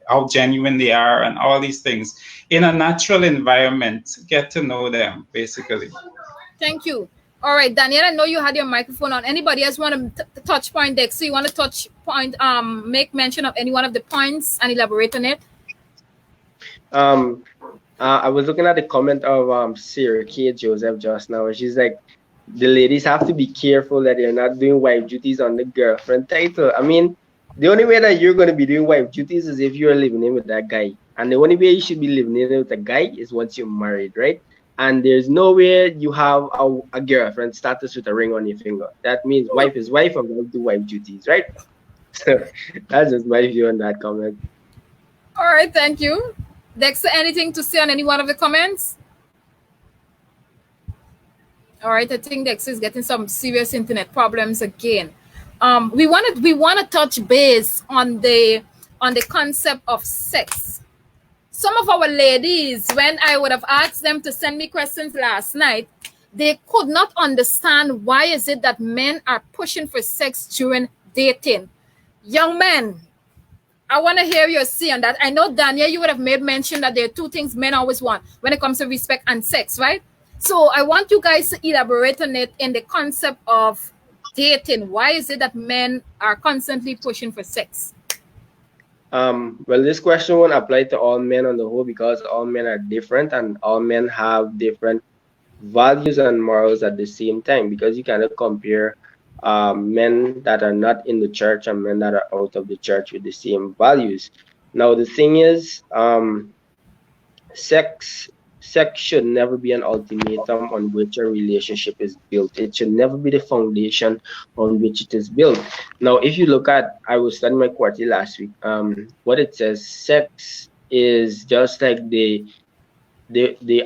how genuine they are, and all these things in a natural environment. Get to know them, basically. Thank you. All right, Daniel, I know you had your microphone on. Anybody else want to touch point, Dexter? You want to touch point, make mention of any one of the points and elaborate on it? I was looking at the comment of Sarah K. Joseph just now. She's like, the ladies have to be careful that they're not doing wife duties on the girlfriend title. I mean, the only way that you're going to be doing wife duties is if you're living in with that guy. And the only way you should be living in with a guy is once you're married, right? And there's no way you have a girlfriend status with a ring on your finger. That means wife is wife and we'll do wife duties, right? So that's just my view on that comment. All right, thank you. Dexter, anything to say on any one of the comments? All right, I think Dexter is getting some serious internet problems again. We want to touch base on the concept of sex. Some of our ladies, when I would have asked them to send me questions last night, they could not understand why is it that men are pushing for sex during dating. Young men, I want to hear your say on that. I know, Daniel, you would have made mention that there are two things men always want when it comes to respect and sex, right? So I want you guys to elaborate on it in the concept of dating. Why is it that men are constantly pushing for sex? Well, this question won't apply to all men on the whole because all men are different and all men have different values and morals at the same time. Because you cannot compare men that are not in the church and men that are out of the church with the same values. Now, the thing is, sex sex should never be an ultimatum on which a relationship is built. It should never be the foundation on which it is built. Now, if you look at, I was studying my quarterly last week. What it says, sex is just like the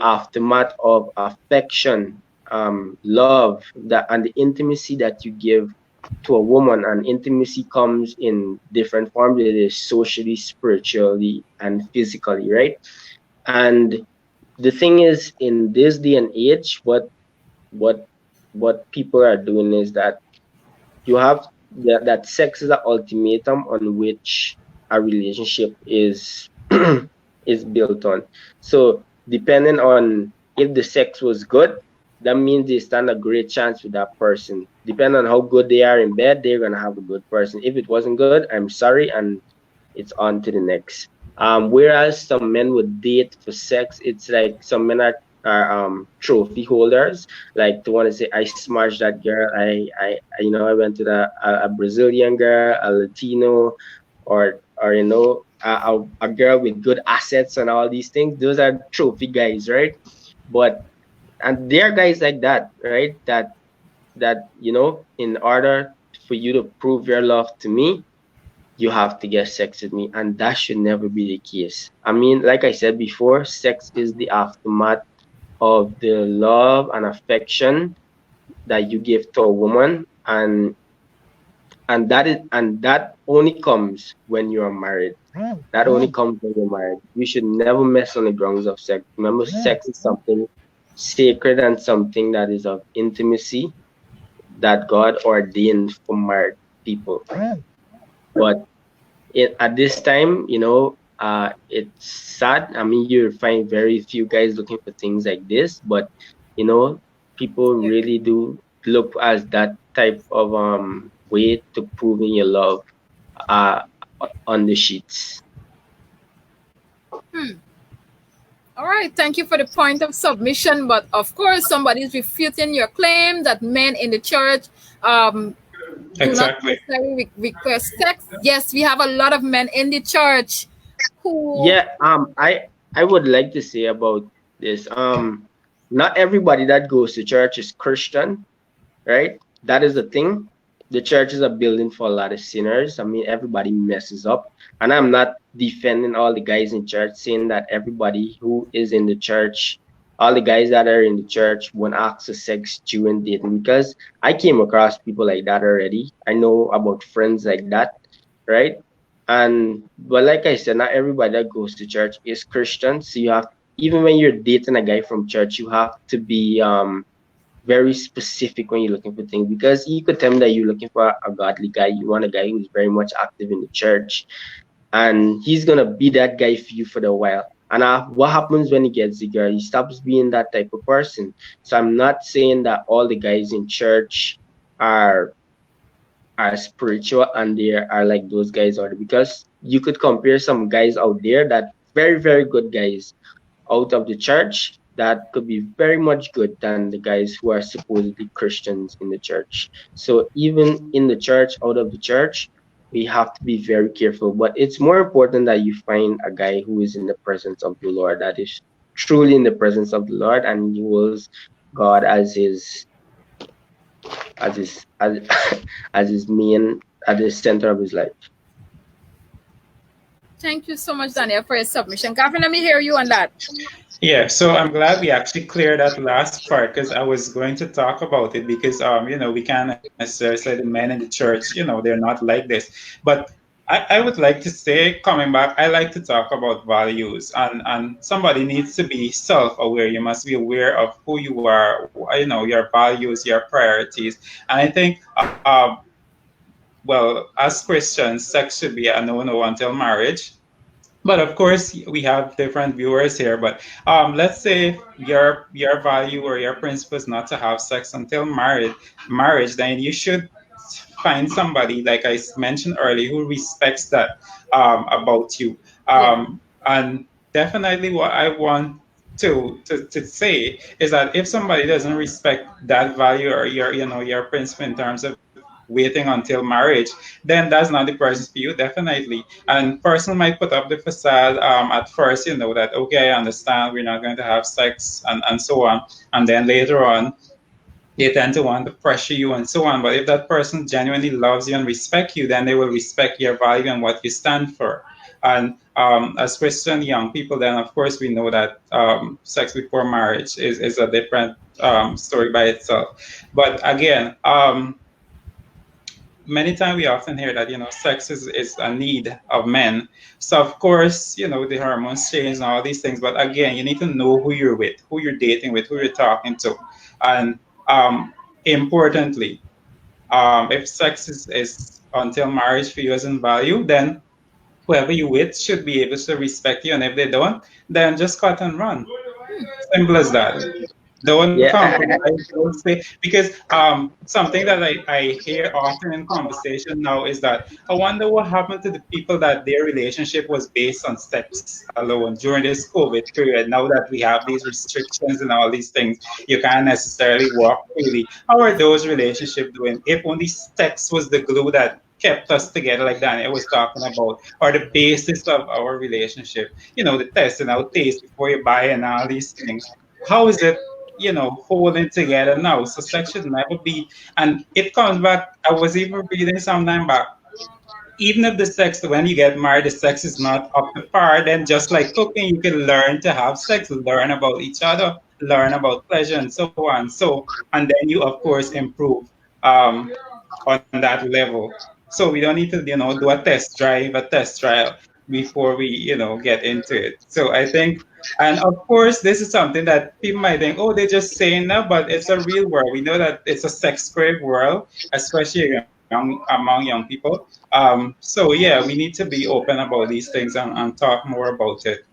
aftermath of affection, love, that and the intimacy that you give to a woman. And intimacy comes in different forms. It is socially, spiritually, and physically, right? And the thing is, in this day and age, what what people are doing is that you have that sex is an ultimatum on which a relationship is is built on. So depending on if the sex was good, that means they stand a great chance with that person. Depending on how good they are in bed, they're gonna have a good person. If it wasn't good, I'm sorry, and it's on to the next. Whereas some men would date for sex, it's like some men are trophy holders, like to want to say, I smashed that girl. I went to a Brazilian girl, a Latino, or a girl with good assets and all these things. Those are trophy guys, right? But and there are guys like that, right? That in order for you to prove your love to me, you have to get sex with me, and that should never be the case. I mean, like I said before, sex is the aftermath of the love and affection that you give to a woman, and that only comes when you are married. That only comes when you're married. You should never mess on the grounds of sex. Remember, sex is something sacred and something that is of intimacy that God ordained for married people. But at this time, it's sad. I mean, you find very few guys looking for things like this, but you know, people Yeah. really do look as that type of way to proving your love uh on the sheets. All right, thank you for the point of submission. But of course, somebody is refuting your claim that men in the church do not Exactly. necessarily request sex. Yes, we have a lot of men in the church who. Yeah, I would like to say about this. Not everybody that goes to church is Christian, right? That is the thing. The church is a building for a lot of sinners. I mean, everybody messes up. And I'm not defending all the guys in church, saying that everybody who is in the church, all the guys that are in the church won't access sex during dating, because I came across people like that already. I know about friends like that, right? And but like I said, not everybody that goes to church is Christian. So you have, even when you're dating a guy from church, you have to be very specific when you're looking for things, because you could tell me that you're looking for a godly guy. You want a guy who's very much active in the church, and he's gonna be that guy for you for the while. And what happens when he gets the girl? He stops being that type of person. So I'm not saying that all the guys in church are are spiritual and they are like those guys are, because you could compare some guys out there that very very good guys out of the church that could be very much good than the guys who are supposedly Christians in the church. So even in the church, out of the church, we have to be very careful. But it's more important that you find a guy who is in the presence of the Lord, that is truly in the presence of the Lord, and he was God as his as, as his main, at the center of his life. Thank you so much, Daniel, for your submission. Gavin, let me hear you on that. Yeah, so I'm glad we actually cleared that last part because I was going to talk about it because we can't necessarily say the men in the church, they're not like this. But I would like to say, coming back, I like to talk about values, and somebody needs to be self-aware. You must be aware of who you are, your values, your priorities. And I think well, as Christians, sex should be a no-no until marriage. But of course, we have different viewers here. But let's say your value or your principle is not to have sex until marriage, then you should find somebody, like I mentioned earlier, who respects that about you. Yeah. And definitely what I want to say is that if somebody doesn't respect that value or your principle in terms of waiting until marriage, then that's not the person for you, definitely. And person might put up the facade at first, that okay, I understand we're not going to have sex and so on, and then later on they tend to want to pressure you and so on. But if that person genuinely loves you and respect you, then they will respect your value and what you stand for. And as Christian young people, then of course we know that sex before marriage is a different story by itself. But again, many times we often hear that sex is a need of men. So of course the hormones change and all these things, but again you need to know who you're with, who you're dating with, who you're talking to. And importantly, if sex is until marriage for you as in value, then whoever you with should be able to respect you, and if they don't, then just cut and run. Simple as that. Don't Yeah, compromise. Don't say, because something that I hear often in conversation now is that I wonder what happened to the people that their relationship was based on sex alone during this COVID period. Now that we have these restrictions and all these things, you can't necessarily walk freely. How are those relationships doing? If only sex was the glue that kept us together, like Daniel was talking about, or the basis of our relationship. The testing out taste before you buy and all these things. How is it holding together now? So sex should never be, and it comes back. I was even reading some time back. Even if the sex, when you get married, the sex is not up to par, then just like cooking, you can learn to have sex, learn about each other, learn about pleasure, and so on. So, and then you, of course, improve on that level. So we don't need to, do a test drive, a test trial before we, get into it. So I think, and of course, this is something that people might think, oh, they're just saying that, but it's a real world. We know that it's a sex-craved world, especially among young people. So yeah, we need to be open about these things and talk more about it.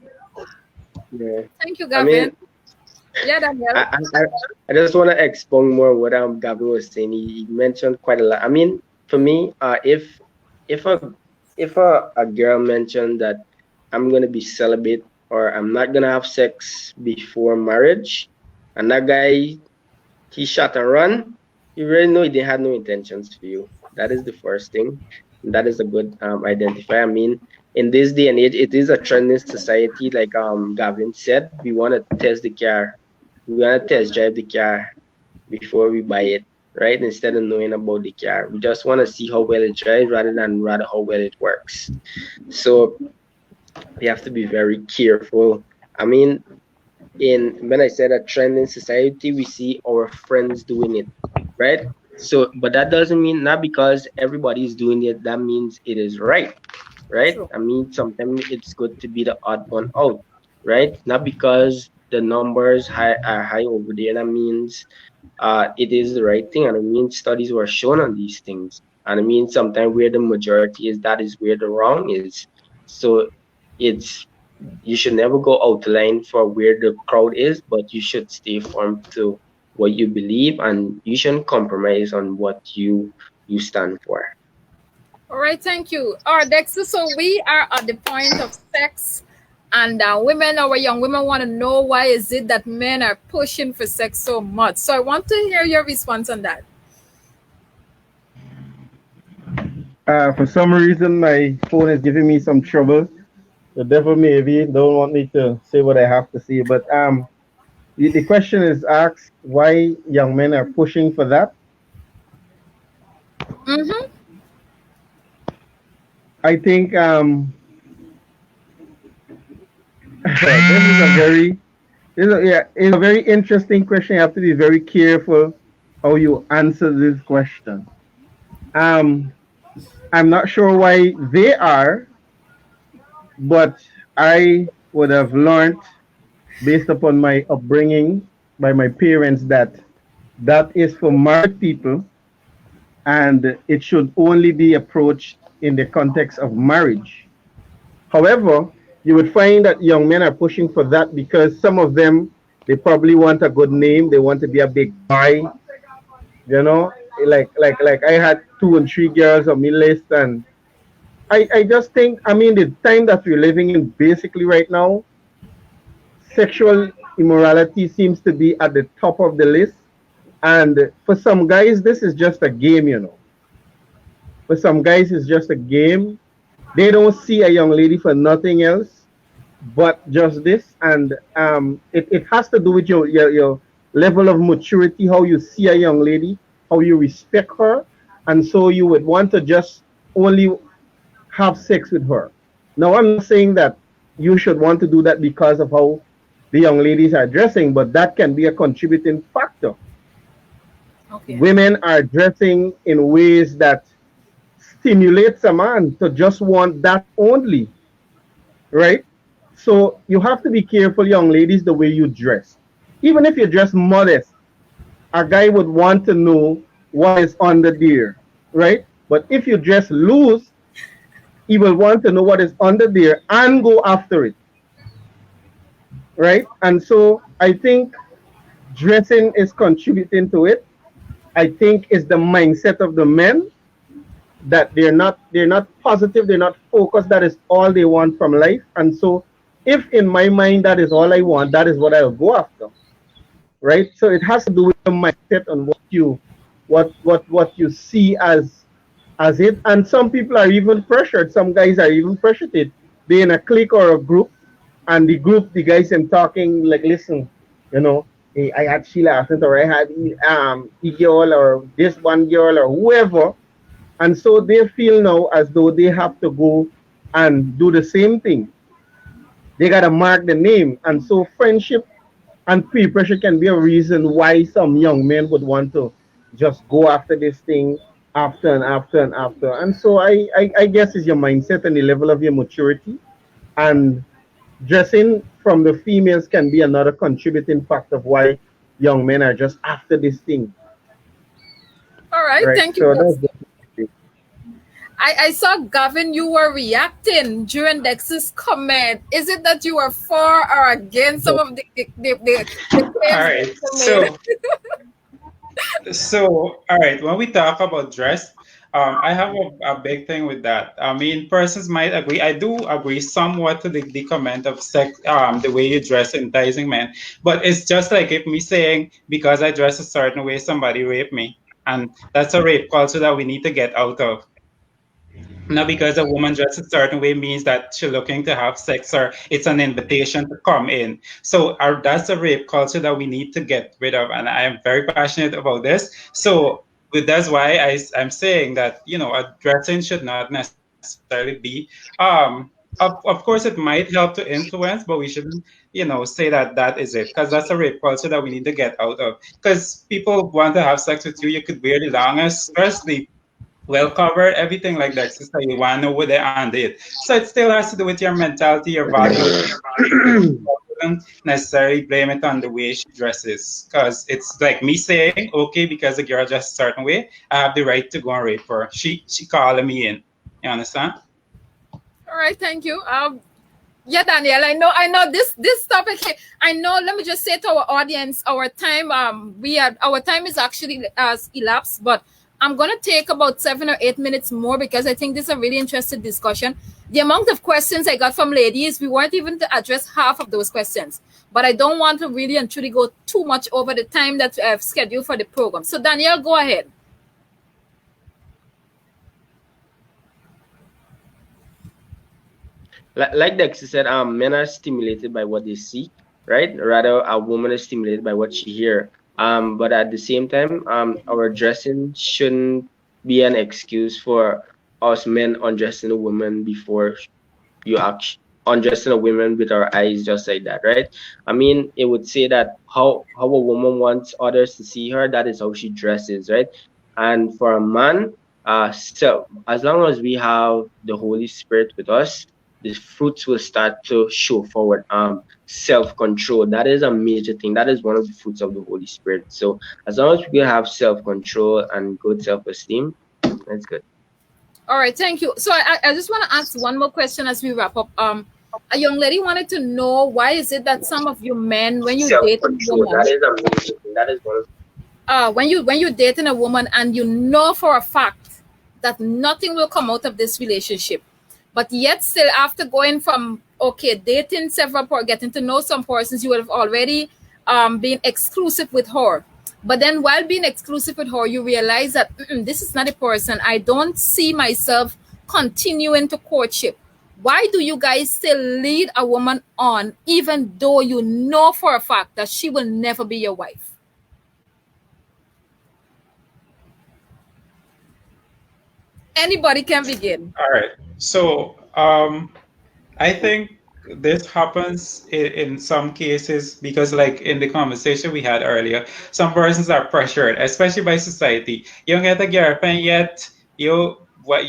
yeah. Thank you, I mean, Gavin. Yeah, Daniel. I just want to expound more what Gavin was saying. He mentioned quite a lot. I mean, for me, if a girl mentioned that I'm gonna be celibate or I'm not gonna have sex before marriage, and that guy he shot and run, you really know he didn't have no intentions for you. That is the first thing. That is a good identifier. I mean, in this day and age, it is a trend in society. Like Gavin said, we want to test the car, we want to test drive the car before we buy it, right? Instead of knowing about the car, we just want to see how well it drives rather how well it works. So we have to be very careful. I mean, in when I said a trend in society, we see our friends doing it, right? So, but that doesn't mean not because everybody is doing it, that means it is right, right? True. I mean, sometimes it's good to be the odd one out, right? Not because the numbers are high over there, that means it is the right thing. And I mean, studies were shown on these things. And I mean, sometimes where the majority is, that is where the wrong is. So it's you should never go out the line for where the crowd is, but you should stay firm to what you believe, and you shouldn't compromise on what you stand for. All right, thank you. All right, Dexter. So we are at the point of sex, and women, our young women, want to know why is it that men are pushing for sex so much. So I want to hear your response on that. For some reason, my phone is giving me some trouble. The devil maybe don't want me to say what I have to say, but the question is asked why young men are pushing for that. Mm-hmm. I think this is a very yeah, it's a very interesting question. You have to be very careful how you answer this question. Um, I'm not sure why they are, but I would have learned based upon my upbringing by my parents that that is for married people and it should only be approached in the context of marriage. However, you would find that young men are pushing for that because some of them they probably want a good name, they want to be a big guy, you know, like I had 2 and 3 girls on my list, and I just think, I mean, the time that we're living in basically right now, sexual immorality seems to be at the top of the list. And for some guys, this is just a game, you know. For some guys, it's just a game. They don't see a young lady for nothing else but just this. And it has to do with your level of maturity, how you see a young lady, how you respect her. And so you would want to just only have sex with her. Now, I'm not saying that you should want to do that because of how the young ladies are dressing, but that can be a contributing factor. Okay. Women are dressing in ways that stimulates a man to just want that only, right? So you have to be careful, young ladies, the way you dress. Even if you dress modest, a guy would want to know what is under there, right? But if you dress loose, he will want to know what is under there and go after it, right? And so I think dressing is contributing to it. I think it's the mindset of the men that they're not positive, they're not focused. That is all they want from life. And so, if in my mind that is all I want, that is what I'll go after, right? So it has to do with the mindset and what you see as it. And some people are even pressured. Some guys are even pressured. They in a clique or a group, and the guys am talking like, listen, you know, hey, I had Sheila Athens, or I had girl, or this one girl, or whoever. And so they feel now as though they have to go and do the same thing. They got to mark the name. And so friendship and peer pressure can be a reason why some young men would want to just go after this thing after and after and after. And so I guess it's your mindset and the level of your maturity. And dressing from the females can be another contributing factor of why young men are just after this thing. All right. Right. Thank you So both. that's I saw, Gavin, you were reacting during Dexter's comment. Is it that you were for or against some of the All claims right. Dexter made? So all right. When we talk about dress, I have a big thing with that. I mean, persons might agree. I do agree somewhat to the comment of sex, the way you dress enticing men. But it's just like if me saying because I dress a certain way, somebody raped me, and that's a rape culture that we need to get out of. Not because a woman dresses a certain way means that she's looking to have sex or it's an invitation to come in. So that's a rape culture that we need to get rid of. And I am very passionate about this. So that's why I'm saying that, a dressing should not necessarily be, of course, it might help to influence, but we shouldn't, say that is it. Because that's a rape culture that we need to get out of. Because people want to have sex with you. You could wear the longest, especially well covered, everything like that. Sister, you want to know what they and it. So it still has to do with your mentality, your values. Wouldn't necessarily blame it on the way she dresses, because it's like me saying, okay, because the girl dressed a certain way, I have the right to go and rape her. She calling me in. You understand? All right, thank you. Yeah, Daniel, I know this topic here. I know. Let me just say to our audience, our time our time is actually elapsed, but I'm gonna take about 7 or 8 minutes more because I think this is a really interesting discussion. The amount of questions I got from ladies, we weren't even to address half of those questions. But I don't want to really and truly go too much over the time that I've scheduled for the program. So Danielle, go ahead. Like Dexter said, men are stimulated by what they see, right? Rather, a woman is stimulated by what she hear. But at the same time, our dressing shouldn't be an excuse for us men undressing a woman before you actually undressing a woman with our eyes just like that, right? I mean, it would say that how a woman wants others to see her, that is how she dresses, right? And for a man, so as long as we have the Holy Spirit with us, the fruits will start to show forward. Self-control, that is a major thing. That is one of the fruits of the Holy Spirit. So as long as we have self-control and good self-esteem, that's good. All right, thank you. So I just want to ask one more question as we wrap up. A young lady wanted to know, why is it that some of you men, when you date a Self-control, woman, that is a major thing. That is one of when you're dating a woman and you know for a fact that nothing will come out of this relationship, but yet still after going from okay dating several getting to know some persons, you have already been exclusive with her, but then while being exclusive with her you realize that this is not a person I don't see myself continuing to courtship. Why do you guys still lead a woman on even though you know for a fact that she will never be your wife? Anybody can begin. All right. So I think this happens in some cases because, like in the conversation we had earlier, some persons are pressured, especially by society. You don't get a girlfriend yet. You're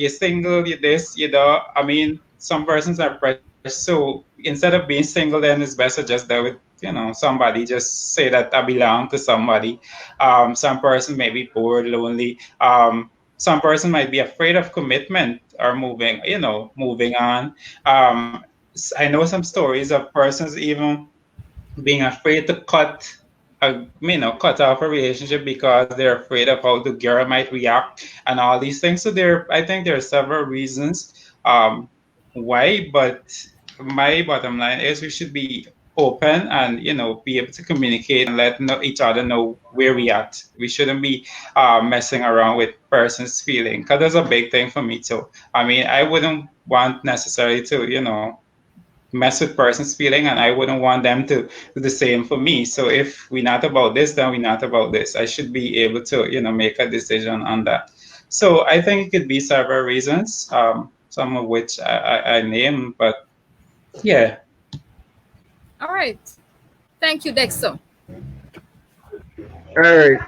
single. You this. I mean, some persons are pressured. So instead of being single, then it's better just there with somebody. Just say that I belong to somebody. Some person may be bored, lonely. Some person might be afraid of commitment or moving on. I know some stories of persons even being afraid to cut off a relationship because they're afraid of how the girl might react and all these things. So I think there are several reasons why, but my bottom line is we should be open and be able to communicate and let each other know where we at. We shouldn't be messing around with person's feeling, because that's a big thing for me too. I mean, I wouldn't want necessarily to mess with person's feeling, and I wouldn't want them to do the same for me. So if we're not about this, then we're not about this. I should be able to make a decision on that. So I think it could be several reasons, some of which I name, but yeah. All right. Thank you, Dexter. All right.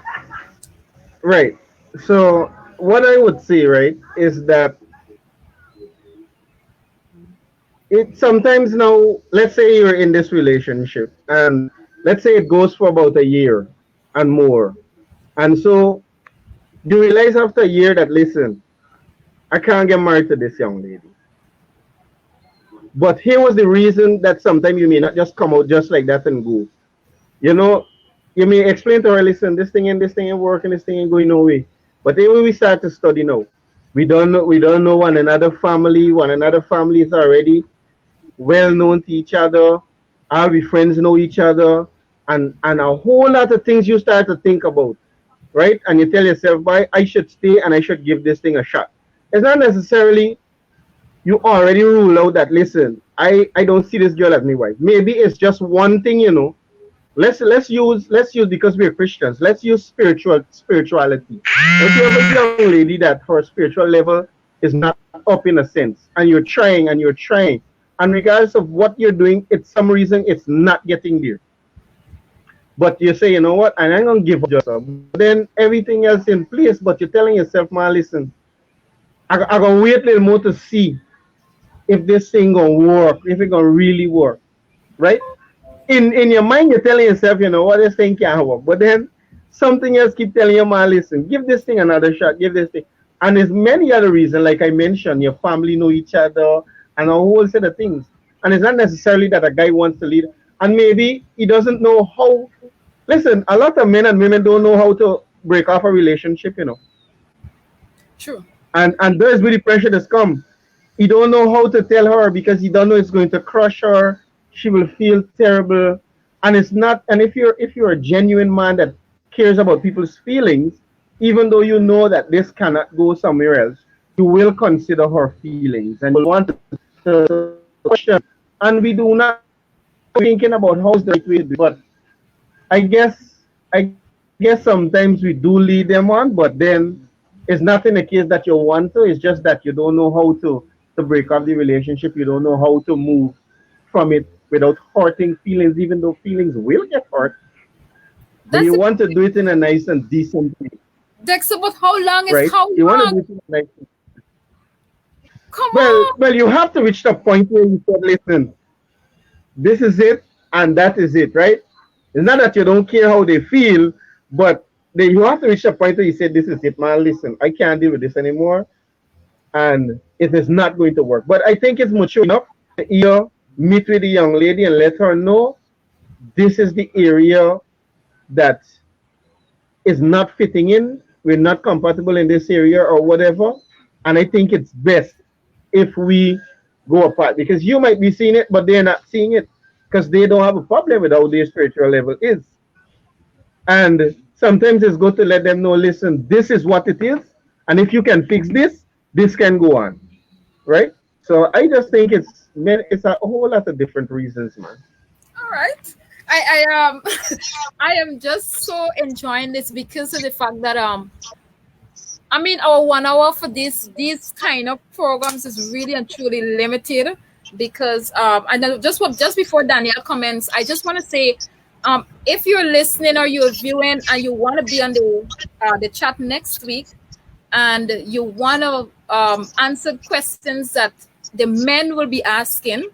Right. So what I would say, right, is that it sometimes now, let's say you're in this relationship and let's say it goes for about a year and more. And so you realize after a year that, listen, I can't get married to this young lady. But here was the reason that sometimes you may not just come out just like that and go. You know, you may explain to her, listen, this thing ain't working, this thing ain't going no way. But then when we start to study now, we don't know one another family is already well known to each other. All we friends know each other, and a whole lot of things you start to think about, right? And you tell yourself, "Why I should stay and I should give this thing a shot." It's not necessarily you already rule out that. Listen, I don't see this girl as my wife. Maybe it's just one thing, Let's use because we're Christians. Let's use spirituality. If you have a young lady that her spiritual level is not up in a sense, and you're trying, and regardless of what you're doing, it's some reason it's not getting there. But you say, you know what, and I'm gonna give up just up. Then everything else in place, but you're telling yourself, man, listen, I gonna wait a little more to see if this thing gonna work, if it gonna really work, right? In your mind, you're telling yourself, you know what, this thing can't work. But then something else keep telling you, man, listen, give this thing another shot, give this thing. And there's many other reasons, like I mentioned, your family know each other and a whole set of things. And it's not necessarily that a guy wants to lead. And maybe he doesn't know how. Listen, a lot of men and women don't know how to break off a relationship. True. And there's where the pressure that's come. He don't know how to tell her because he don't know it's going to crush her. She will feel terrible, and it's not. And if you're a genuine man that cares about people's feelings, even though you know that this cannot go somewhere else, you will consider her feelings and you want to question. And we do not thinking about how's the right way to do it. But I guess sometimes we do lead them on, but then it's not in the case that you want to. It's just that you don't know how to break up the relationship. You don't know how to move from it without hurting feelings, even though feelings will get hurt. But That's you the want to do it in a nice and decent way, Dexter, but how long is right? how You want to do long? it in a nice way. Come Well, on. well, you have to reach the point where you said, listen, this is it and that is it, right? It's not that you don't care how they feel, but then you have to reach the point where you say, this is it, man. Listen, I can't deal with this anymore, and it is not going to work. But I think it's mature enough to either meet with the young lady and let her know this is the area that is not fitting in, we're not compatible in this area or whatever. And I think it's best if we go apart because you might be seeing it, but they're not seeing it because they don't have a problem with how their spiritual level is. And sometimes it's good to let them know, listen, this is what it is. And if you can fix this, this can go on. Right? So I just think it's a whole lot of different reasons, man. All right. I I am just so enjoying this because of the fact that I mean our 1 hour for these kind of programs is really and truly limited because and then just before Danielle comments, I just want to say if you're listening or you're viewing and you want to be on the chat next week and you want to answer questions that the men will be asking,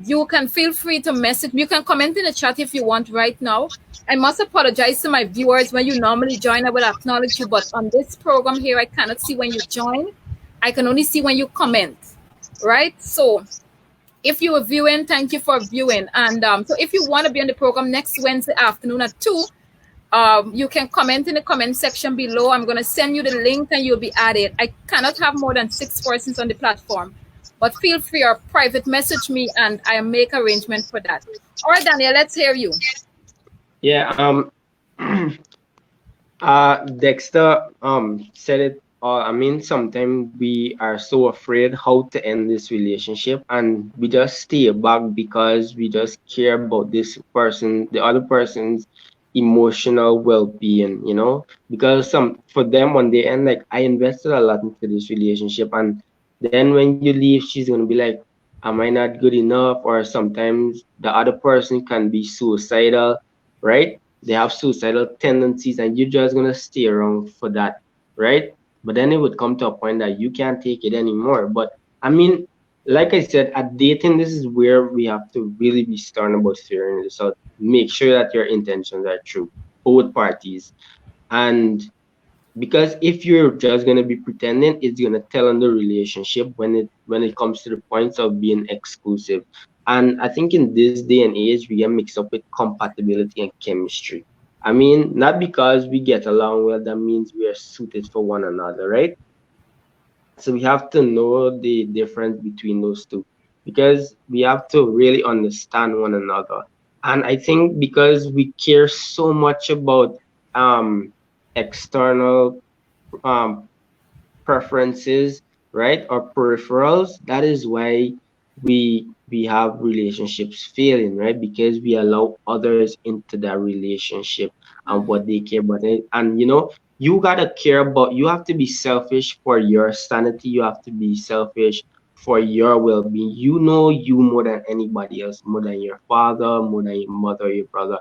you can feel free to message me. You can comment in the chat if you want right now. I must apologize to my viewers. When you normally join, I will acknowledge you, but on this program here, I cannot see when you join. I can only see when you comment, right? So if you are viewing, thank you for viewing. And so if you want to be on the program next Wednesday afternoon at 2, you can comment in the comment section below. I'm going to send you the link and you'll be added. I cannot have more than 6 persons on the platform, but feel free or private message me and I make arrangement for that. All right, Daniel, let's hear you. Yeah, Dexter said it all. I mean, sometimes we are so afraid how to end this relationship, and we just stay back because we just care about this person, the other person's emotional well-being, you know. Because some for them when they end, like I invested a lot into this relationship, and then when you leave, she's gonna be like, "Am I not good enough?" Or sometimes the other person can be suicidal, right? They have suicidal tendencies and you're just gonna stay around for that, right? But then it would come to a point that you can't take it anymore. But I mean, like I said, at dating, this is where we have to really be stern about figuring this out. Make sure that your intentions are true, both parties. And because if you're just gonna be pretending, it's gonna tell on the relationship when it comes to the points of being exclusive. And I think in this day and age we get mixed up with compatibility and chemistry. I mean, not because we get along well that means we are suited for one another, right? So we have to know the difference between those two because we have to really understand one another. And I think because we care so much about external um, preferences, right, or peripherals. That is why we have relationships failing, right? Because we allow others into that relationship and what they care about. And you know, you gotta care about. You have to be selfish for your sanity. You have to be selfish for your well-being. You know you more than anybody else, more than your father, more than your mother, your brother.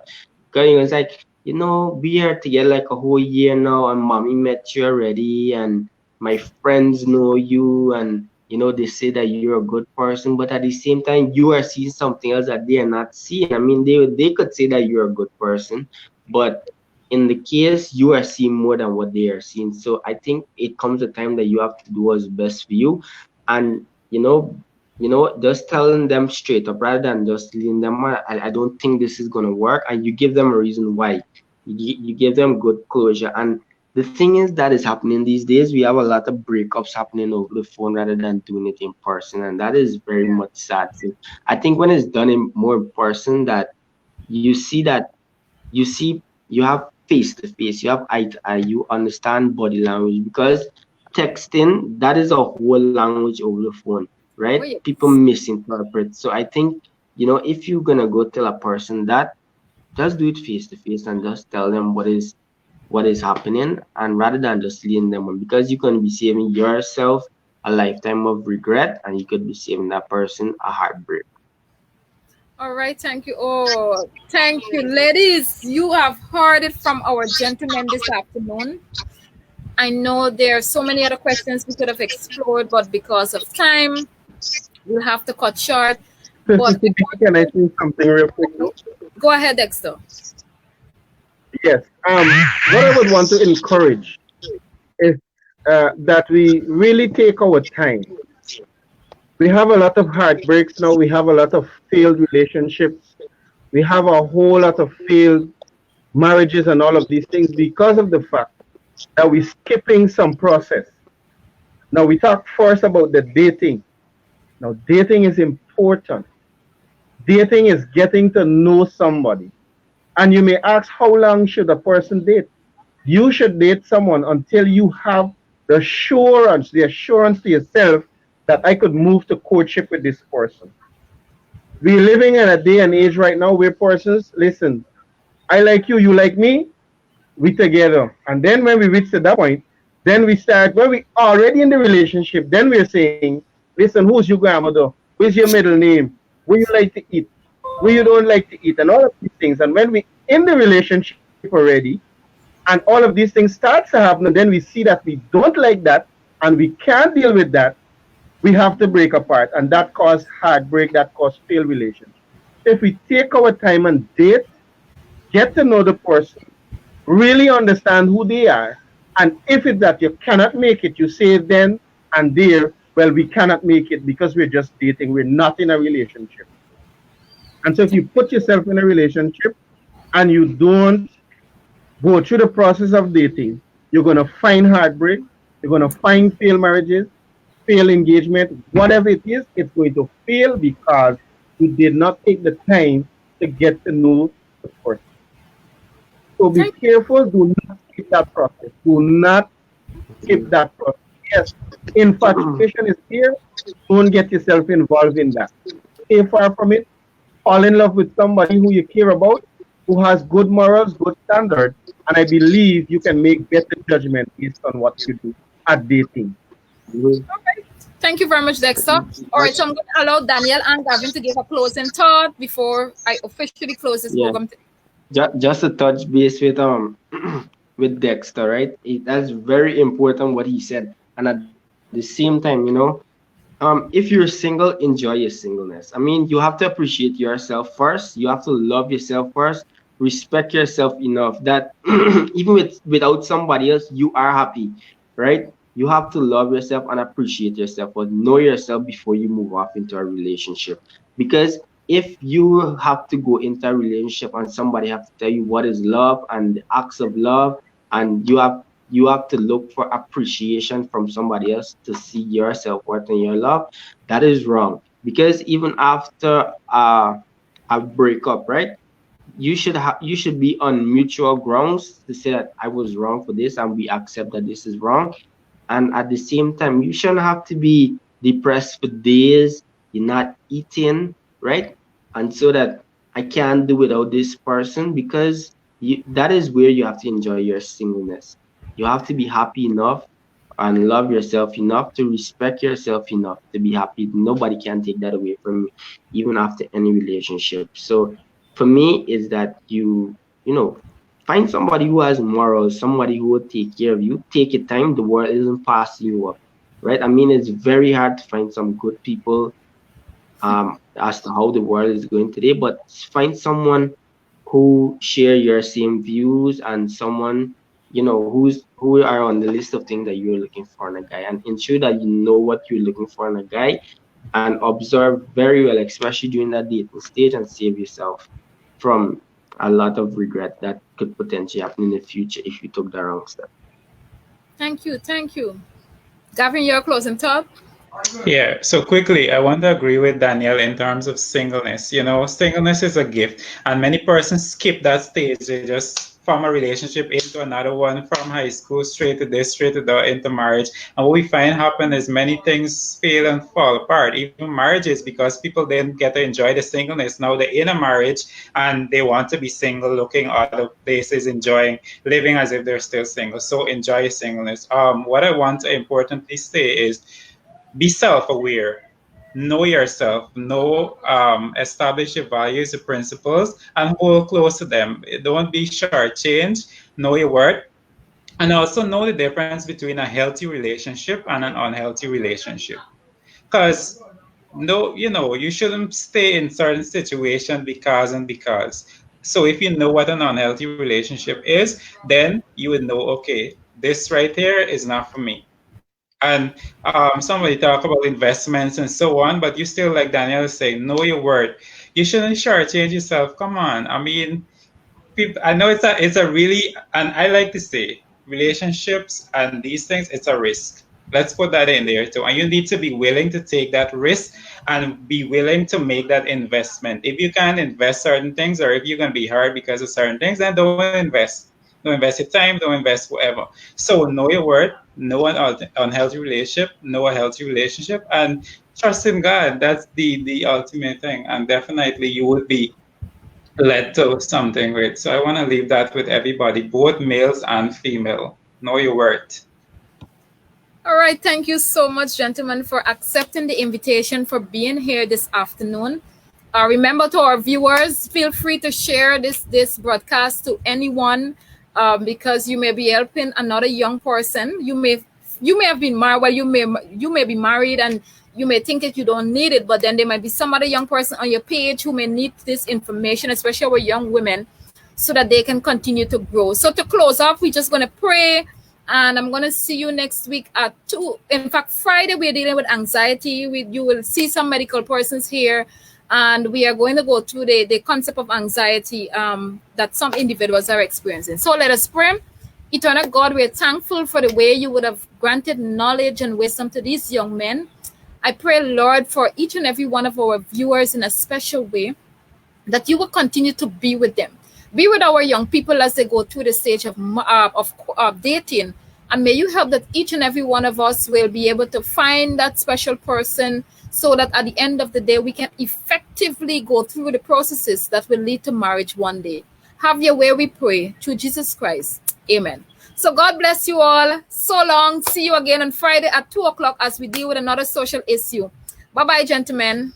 Because it's like, you know, we are together like a whole year now, and mommy met you already, and my friends know you, and you know they say that you're a good person, but at the same time you are seeing something else that they are not seeing. I mean, they could say that you're a good person, but in the case you are seeing more than what they are seeing. So I think it comes a time that you have to do what's best for you, and just telling them straight up rather than just leading them on. I don't think this is gonna work, and you give them a reason why. You give them good closure. And the thing is that is happening these days. We have a lot of breakups happening over the phone rather than doing it in person, and that is very much sad. So I think when it's done in more in person, that you see that you have face to face, you have eye to eye, you understand body language. Because texting, that is a whole language over the phone, right? Oh, People yes. misinterpret. So I think, if you're gonna go tell a person that, just do it face to face and just tell them what is happening, and rather than just leading them on, because you can be saving yourself a lifetime of regret, and you could be saving that person a heartbreak. All right, thank you. Oh, thank you, ladies. You have heard it from our gentlemen this afternoon. I know there are so many other questions we could have explored, but because of time, we'll have to cut short. Sister But I CB, want can I to say something real quick now? go ahead, Dexter. Yes. What I would want to encourage is that we really take our time. We have a lot of heartbreaks now. We have a lot of failed relationships. We have a whole lot of failed marriages and all of these things because of the fact that we're skipping some process. Now we talk first about the dating. Now dating is important. Dating is getting to know somebody. And you may ask, how long should a person date? You should date someone until you have the assurance to yourself that I could move to courtship with this person. We're living in a day and age right now where persons, listen, I like you like me, we together. And then when we reach to that point, then we start, when we already in the relationship, then we're saying, listen, who's your grandmother? What's your middle name? What you like to eat? What you don't like to eat? And all of these things. And when we in the relationship already, and all of these things start to happen, and then we see that we don't like that, and we can't deal with that, we have to break apart. And that causes heartbreak, that causes failed relationship. So if we take our time and date, get to know the person, really understand who they are. And if it's that you cannot make it, you say then and there, well, we cannot make it because we're just dating. We're not in a relationship. And so if you put yourself in a relationship and you don't go through the process of dating, you're going to find heartbreak. You're going to find failed marriages, failed engagement, whatever it is, it's going to fail because you did not take the time to get to know the person. So be Thank careful. Do not skip that process. Do not skip that process. Yes, infatuation is here. Don't get yourself involved in that. Stay far from it. Fall in love with somebody who you care about, who has good morals, good standards, and I believe you can make better judgment based on what you do at dating. Mhm. Thank you very much, Dexter. All right, so I'm going to allow Daniel and Gavin to give a closing thought before I officially close this Yeah. program today. Just to touch base with with Dexter, right? That's very important what he said. And at the same time, if you're single, enjoy your singleness. I mean, you have to appreciate yourself first. You have to love yourself first. Respect yourself enough that even without somebody else, you are happy, right? You have to love yourself and appreciate yourself, but know yourself before you move off into a relationship. Because if you have to go into a relationship and somebody have to tell you what is love and the acts of love, and you have to look for appreciation from somebody else to see your self-worth and your love, that is wrong. Because even after a breakup, right, you should be on mutual grounds to say that I was wrong for this and we accept that this is wrong. And at the same time, you shouldn't have to be depressed for days, you're not eating, right? And so that I can't do without this person, because that is where you have to enjoy your singleness. You have to be happy enough and love yourself enough to respect yourself enough to be happy. Nobody can take that away from you, even after any relationship. So for me, is that you find somebody who has morals, somebody who will take care of you. Take your time. The world isn't passing you up, right? I mean, it's very hard to find some good people as to how the world is going today, but find someone who share your same views, and someone who are on the list of things that you're looking for in a guy, and ensure that you know what you're looking for in a guy, and observe very well, especially during that dating stage, and save yourself from a lot of regret that could potentially happen in the future if you took the wrong step. Thank you. Thank you. Gavin, your closing thought? Yeah, so quickly, I want to agree with Daniel in terms of singleness. Singleness is a gift, and many persons skip that stage. They just form a relationship into another one from high school, straight to this, straight to that, into marriage. And what we find happen is many things fail and fall apart, even marriages, because people didn't get to enjoy the singleness. Now they're in a marriage and they want to be single, looking other places, enjoying, living as if they're still single. So enjoy your singleness. What I want to importantly say is, be self-aware, know yourself, establish your values, your principles, and hold close to them. Don't be shortchanged. Know your worth, and also know the difference between a healthy relationship and an unhealthy relationship. Because no, you shouldn't stay in certain situations because and because. So if you know what an unhealthy relationship is, then you would know, okay, this right here is not for me. And somebody talk about investments and so on, but you still, like Daniel is saying, know your worth. You shouldn't shortchange yourself. Come on. I mean, people, I know it's a really, and I like to say relationships and these things, it's a risk. Let's put that in there too. And you need to be willing to take that risk and be willing to make that investment. If you can't invest certain things, or if you're going to be hard because of certain things, then don't invest. Don't invest your time, don't invest whatever. So know your worth, know an unhealthy relationship, know a healthy relationship, and trust in God. That's the ultimate thing. And definitely you will be led to something great. So I want to leave that with everybody, both males and female. Know your worth. All right, thank you so much, gentlemen, for accepting the invitation, for being here this afternoon. Remember, to our viewers, feel free to share this broadcast to anyone, because you may be helping another young person. You may have been married. Well, you may be married, and you may think that you don't need it, but then there might be some other young person on your page who may need this information, especially our young women, so that they can continue to grow. So to close off, we're just going to pray, and I'm going to see you next week at 2. In fact, Friday, we're dealing with anxiety. You will see some medical persons here, and we are going to go through the concept of anxiety that some individuals are experiencing. So let us pray. Eternal God, we're thankful for the way you would have granted knowledge and wisdom to these young men. I pray, Lord, for each and every one of our viewers in a special way, that you will continue to be with them. Be with our young people as they go through the stage of dating. And may you help that each and every one of us will be able to find that special person, so that at the end of the day, we can effectively go through the processes that will lead to marriage one day. Have your way, we pray, through Jesus Christ. Amen. So God bless you all. So long. See you again on Friday at 2 o'clock as we deal with another social issue. Bye-bye, gentlemen.